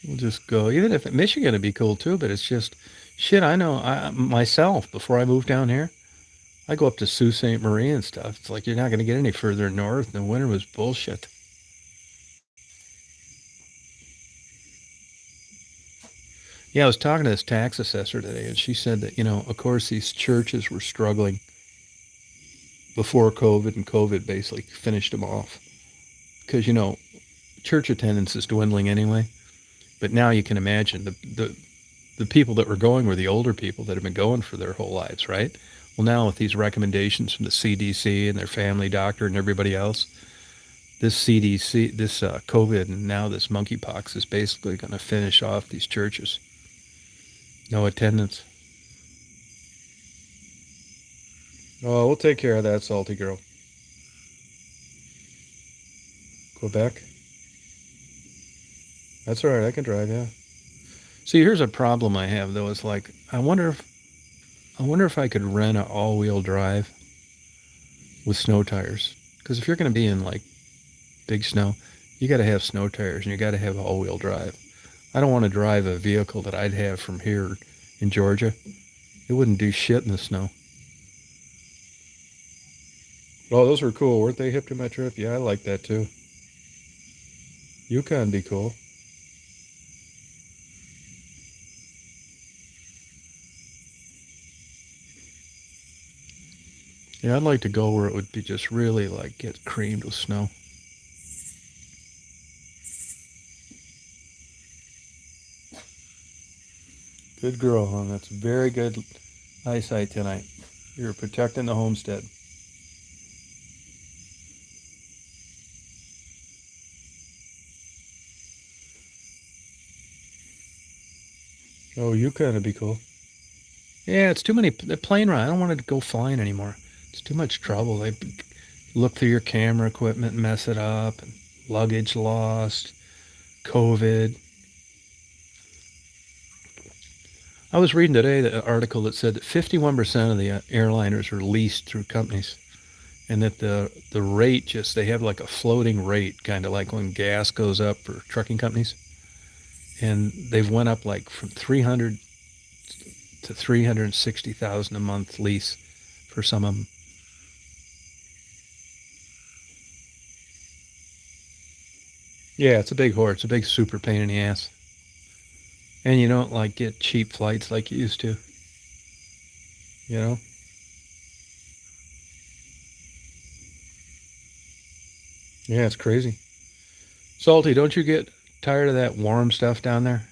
We'll just go. Even if Michigan would be cool too, but it's just shit. I know myself before I moved down here. I go up to Sault Ste. Marie and stuff. It's like you're not going to get any further north. The winter was bullshit. Yeah, I was talking to this tax assessor today, and she said that, of course, these churches were struggling before COVID, and COVID basically finished them off. Because, church attendance is dwindling anyway. But now you can imagine the people that were going were the older people that have been going for their whole lives, right? Well, now with these recommendations from the CDC and their family doctor and everybody else, this CDC, this COVID, and now this monkeypox is basically going to finish off these churches. No attendance. Oh, we'll take care of that, salty girl. Quebec? That's all right. I can drive, yeah. See, here's a problem I have though. It's like I wonder if I could rent an all-wheel drive with snow tires. Because if you're going to be in like big snow, you got to have snow tires and you got to have all-wheel drive. I don't want to drive a vehicle that I'd have from here in Georgia It wouldn't do shit in the snow. Oh, those were cool, weren't they? Hip to my trip. Yeah, I like that too. Yukon be cool. Yeah, I'd like to go where it would be just really like get creamed with snow. Good girl, hon. That's very good eyesight tonight. You're protecting the homestead. Oh, Yukon would be cool. Yeah, it's too many. The plane ride. I don't want to go flying anymore. It's too much trouble. They look through your camera equipment and mess it up, and luggage lost, COVID. I was reading today the article that said that 51% of the airliners are leased through companies, and that the rate just they have like a floating rate, kind of like when gas goes up for trucking companies, and they've went up like from 300 to 360,000 a month lease for some of them. Yeah, it's a big whore. It's a big super pain in the ass. And you don't like get cheap flights like you used to, you know? Yeah, it's crazy. Salty, don't you get tired of that warm stuff down there?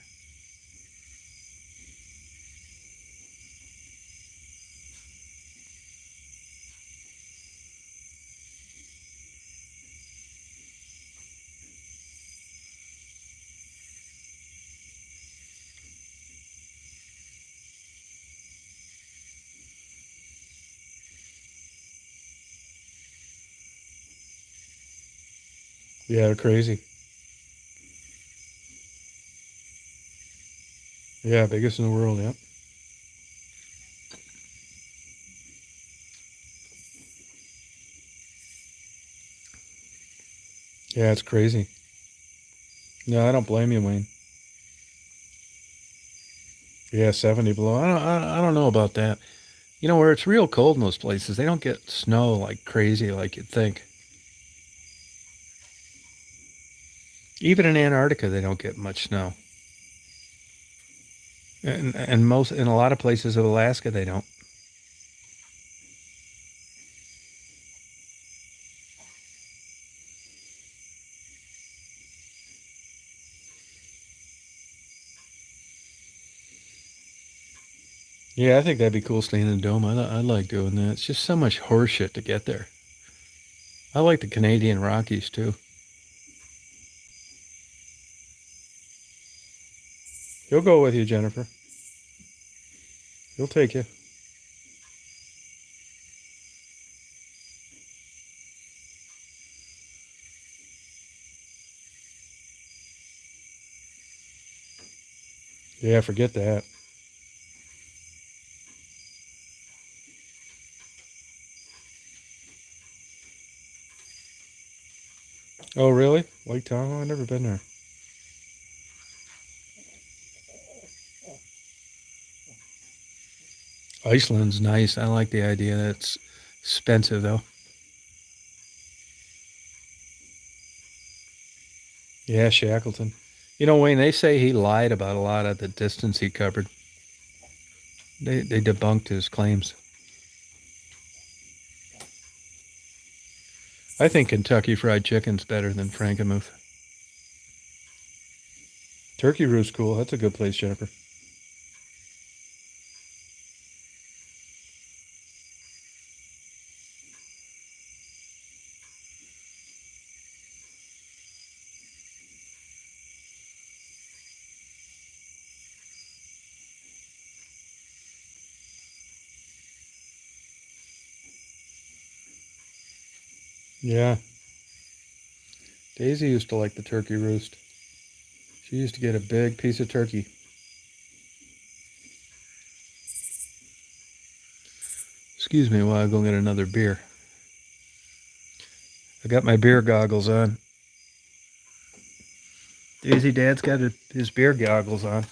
Yeah, they're crazy. Yeah, biggest in the world, yeah. Yeah, it's crazy. No, I don't blame you, Wayne. Yeah, 70 below. I don't know about that. You know, where it's real cold in those places, they don't get snow like crazy like you'd think. Even in Antarctica, they don't get much snow. And most in a lot of places of Alaska, they don't. Yeah, I think that'd be cool staying in the dome. I like doing that. It's just so much horseshit to get there. I like the Canadian Rockies too. He'll go with you, Jennifer. He'll take you. Yeah, forget that. Oh, really? Lake Tahoe? I've never been there. Iceland's nice. I like the idea that it's expensive though. Yeah, Shackleton. You know, Wayne, they say he lied about a lot of the distance he covered. They debunked his claims. I think Kentucky Fried Chicken's better than Frankenmuth. Turkey Roost cool. That's a good place, Jennifer. Yeah. Daisy used to like the Turkey Roost. She used to get a big piece of turkey. Excuse me while I go get another beer. I got my beer goggles on. Daisy Dad's got his beer goggles on.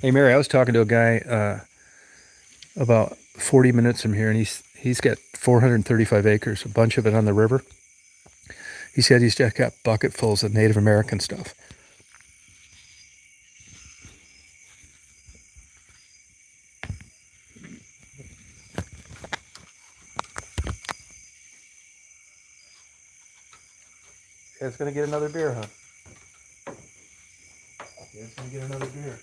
Hey, Mary, I was talking to a guy about 40 minutes from here, and he's got 435 acres, a bunch of it on the river. He said he's just got bucketfuls of Native American stuff. It's gonna get another beer, huh? It's gonna get another beer.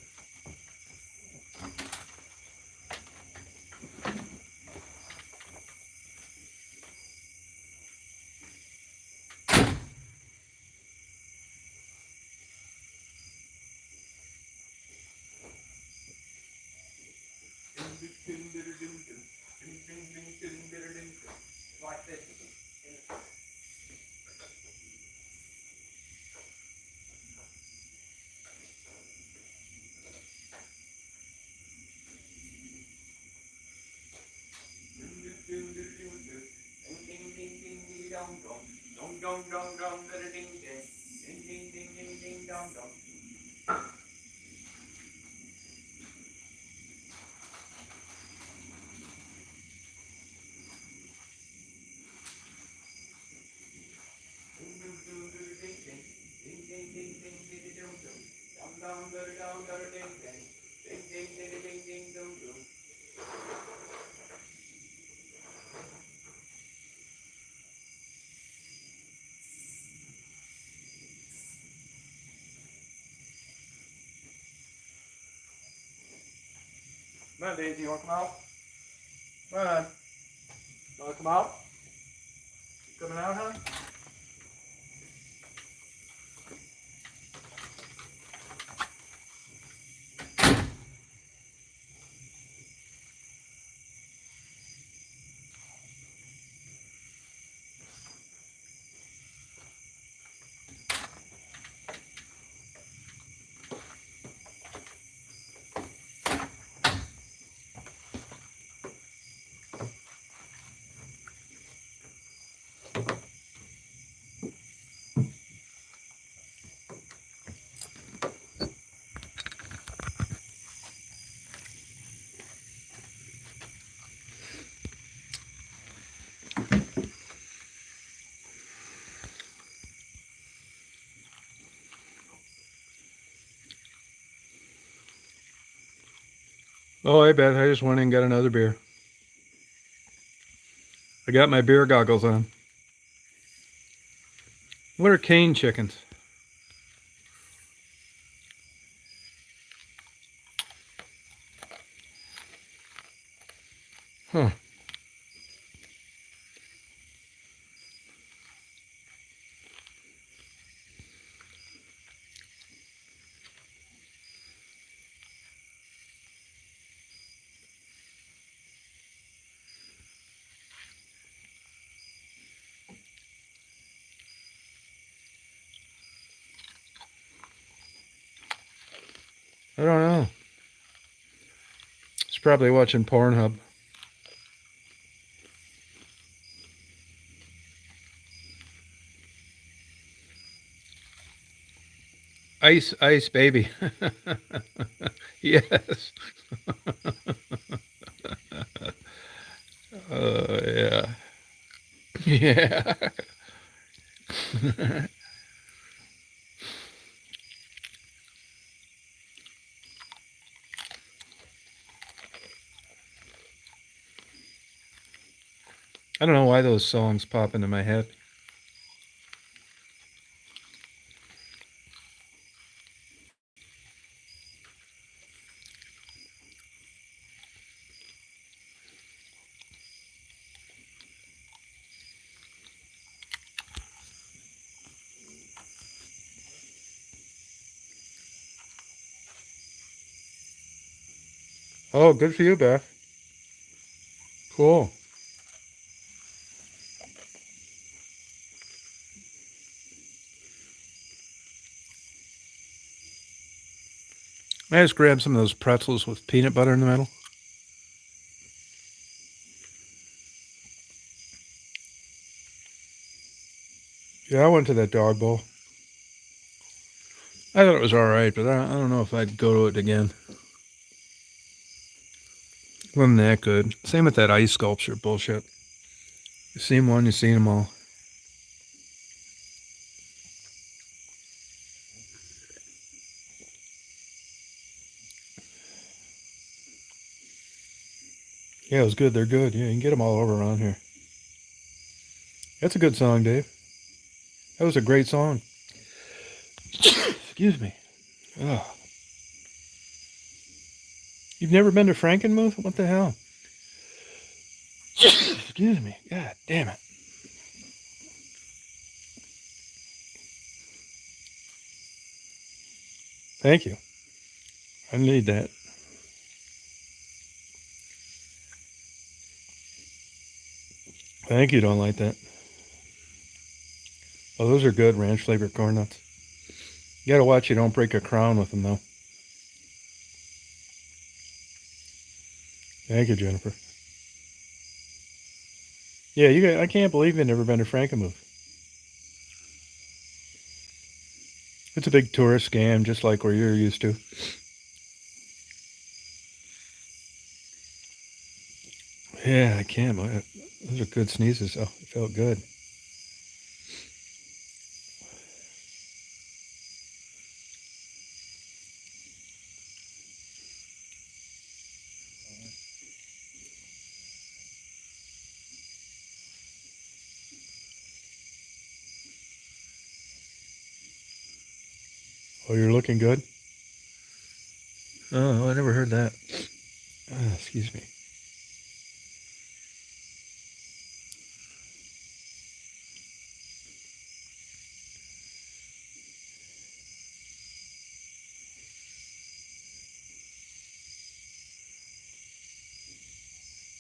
Like this. Come on, Daisy, you want to come out? Come on. You want to come out? You coming out, huh? Oh, I bet. I just went in and got another beer. I got my beer goggles on. What are cane chickens? Huh. I don't know. It's probably watching Pornhub. Ice, ice, baby. Yes. Yeah. Yeah. I don't know why those songs pop into my head. Oh, good for you, Beth. Cool. I just grabbed some of those pretzels with peanut butter in the middle. Yeah, I went to that dog bowl. I thought it was all right, but I don't know if I'd go to it again. Wasn't that good. Same with that ice sculpture bullshit. You seen one, you seen them all. Yeah, it was good. They're good. Yeah, you can get them all over around here. That's a good song, Dave. That was a great song. Excuse me. Oh. You've never been to Frankenmuth? What the hell? Excuse me. God damn it. Thank you. I need that. Thank you. Don't like that. Oh, those are good ranch flavored corn nuts. You gotta watch you don't break a crown with them, though. Thank you, Jennifer. Yeah, you guys, I can't believe you've never been to Frankenmuth. It's a big tourist scam, just like where you're used to. Yeah, I can. Those are good sneezes. Oh, it felt good. Oh, you're looking good? Oh, I never heard that. Excuse me.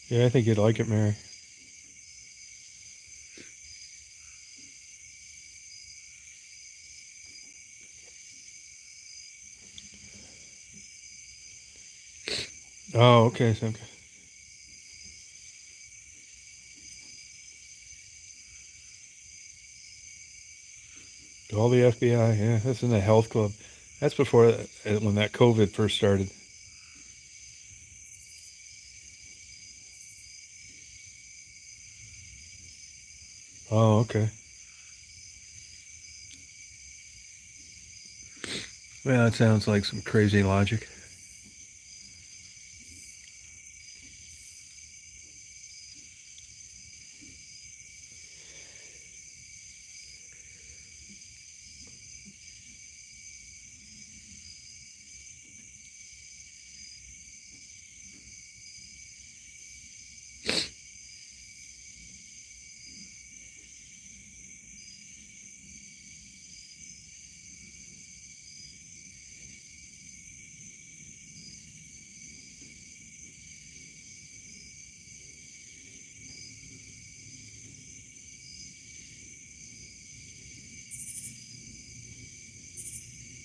Yeah, I think you'd like it, Mary. Oh, okay. So, okay. All the FBI. Yeah, that's in the health club. That's before when that COVID first started. Oh, okay. Well, that sounds like some crazy logic.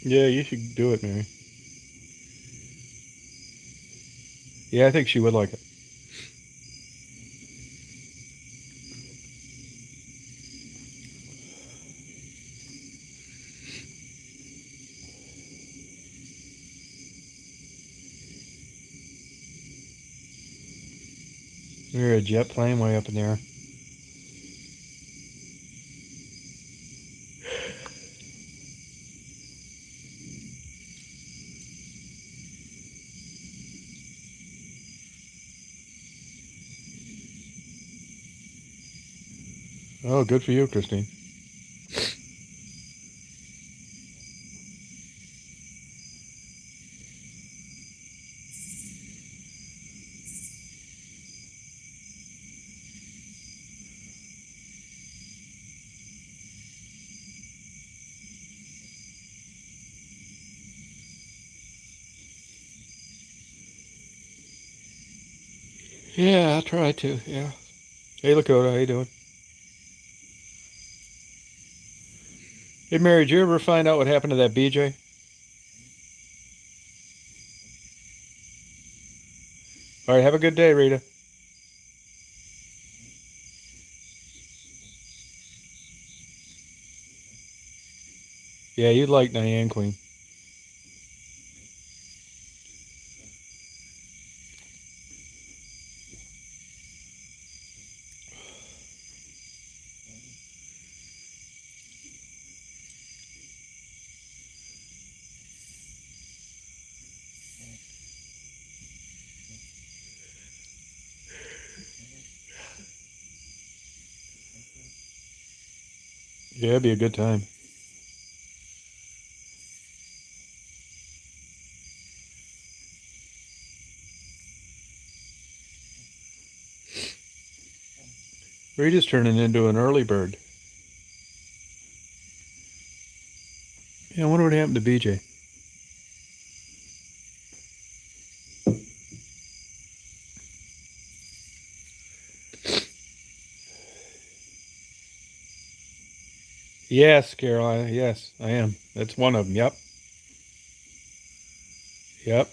Yeah, you should do it, Mary. Yeah, I think she would like it. You're a jet plane way up in the air. Oh, good for you, Christine. Yeah, I'll try to. Yeah. Hey, Lakota, how you doing? Hey, Mary, did you ever find out what happened to that BJ? All right, have a good day, Rita. Yeah, you'd like Diane Queen. Yeah, it'd be a good time. We're just turning into an early bird. Yeah, I wonder what happened to BJ. Yes, Carolina. Yes, I am. That's one of them. Yep. Yep.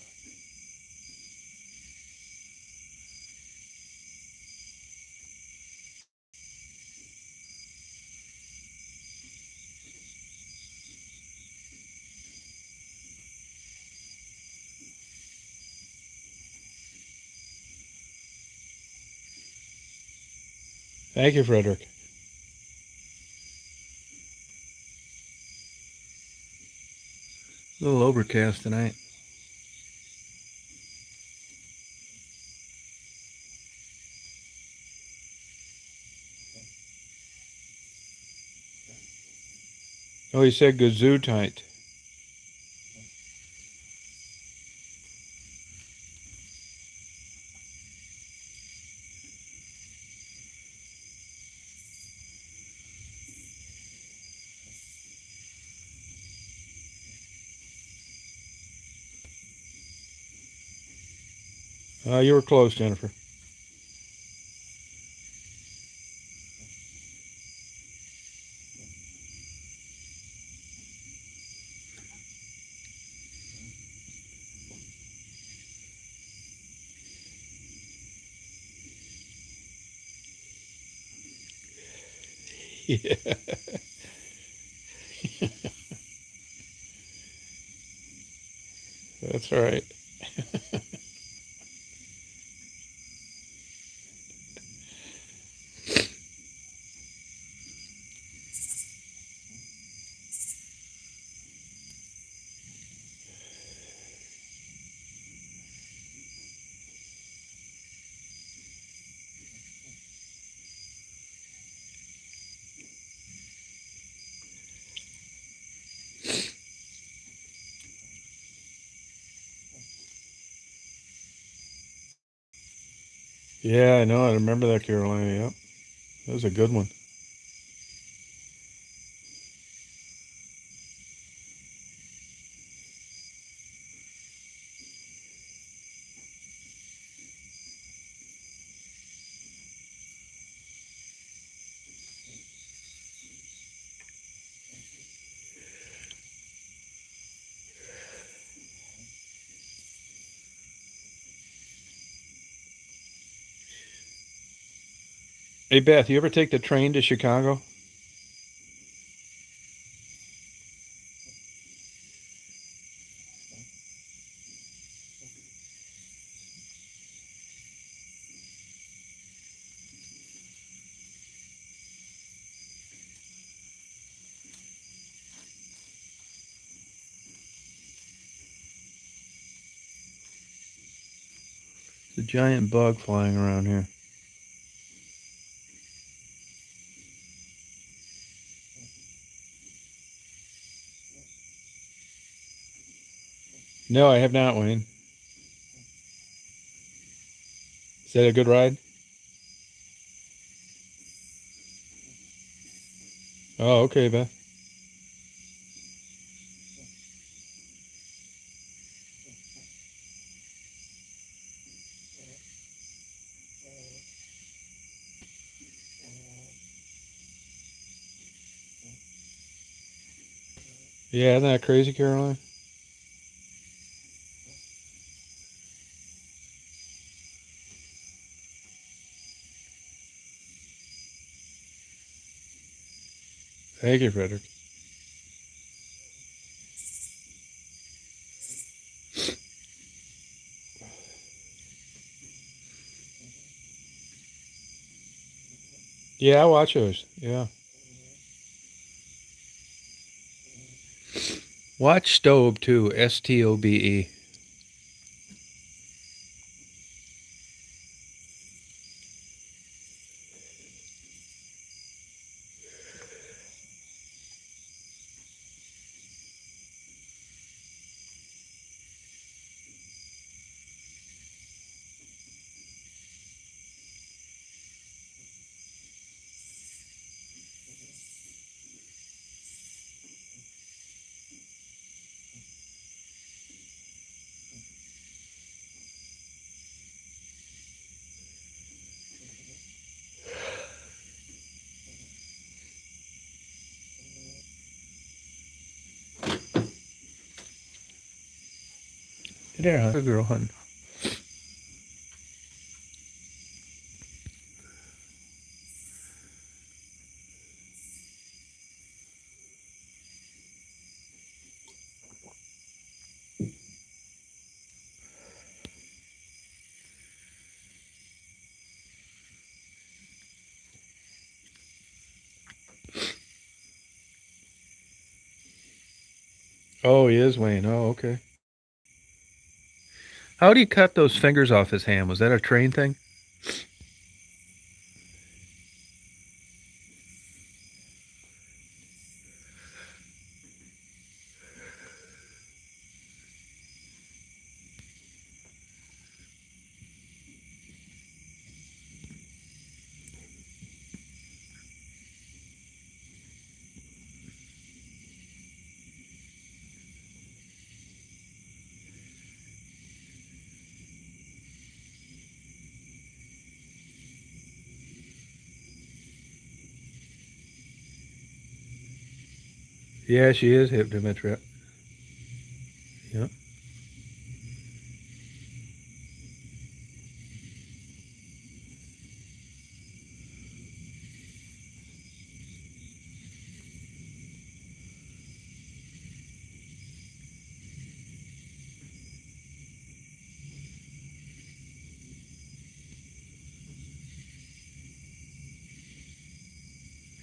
Thank you, Frederick. A little overcast tonight. Oh, he said gazoo tight. You were close, Jennifer. Yeah, that's all right. Yeah, I know. I remember that, Carolina. Yep. That was a good one. Hey, Beth, you ever take the train to Chicago? There's a giant bug flying around here. No, I have not, Wayne. Is that a good ride? Oh, okay, Beth. Yeah, isn't that crazy, Caroline? Thank you, Frederick. Yeah, I watch those. Yeah. Watch Stobe too. Stobe. There, huh? Good girl, hun. Oh, he is Wayne. Oh, okay. How do you cut those fingers off his hand? Was that a train thing? Yeah, she is hip to my trip. Yep.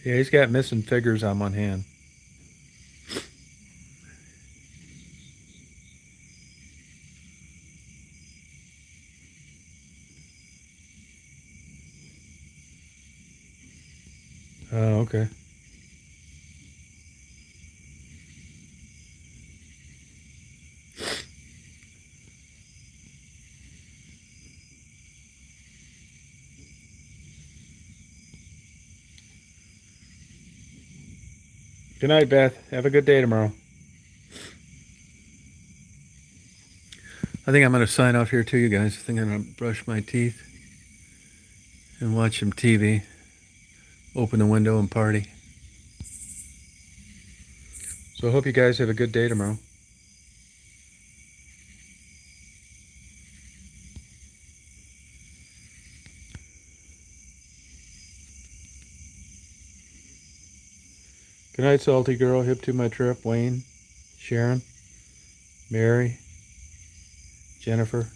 Yeah, he's got missing fingers on one hand. Oh, okay. Good night, Beth. Have a good day tomorrow. I think I'm going to sign off here too, you guys. I think I'm going to brush my teeth and watch some TV, open the window and party. So I hope you guys have a good day tomorrow. Good night, Salty Girl. Hip to my trip. Wayne, Sharon, Mary, Jennifer,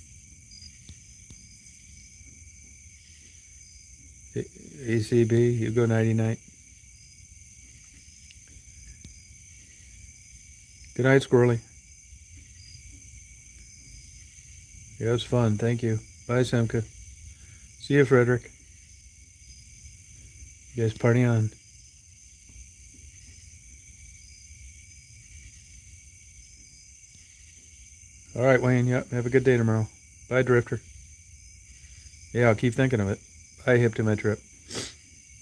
ACB. You go nighty night. Good night, Squirrely. Yeah, it was fun. Thank you. Bye, Semka. See you, Frederick. You guys party on. All right, Wayne. Yep. Have a good day tomorrow. Bye, Drifter. Yeah, I'll keep thinking of it. Bye, Hip to my trip.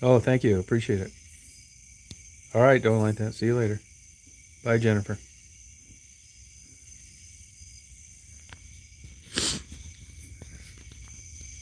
Oh, thank you. Appreciate it. All right, don't like that. See you later. Bye, Jennifer.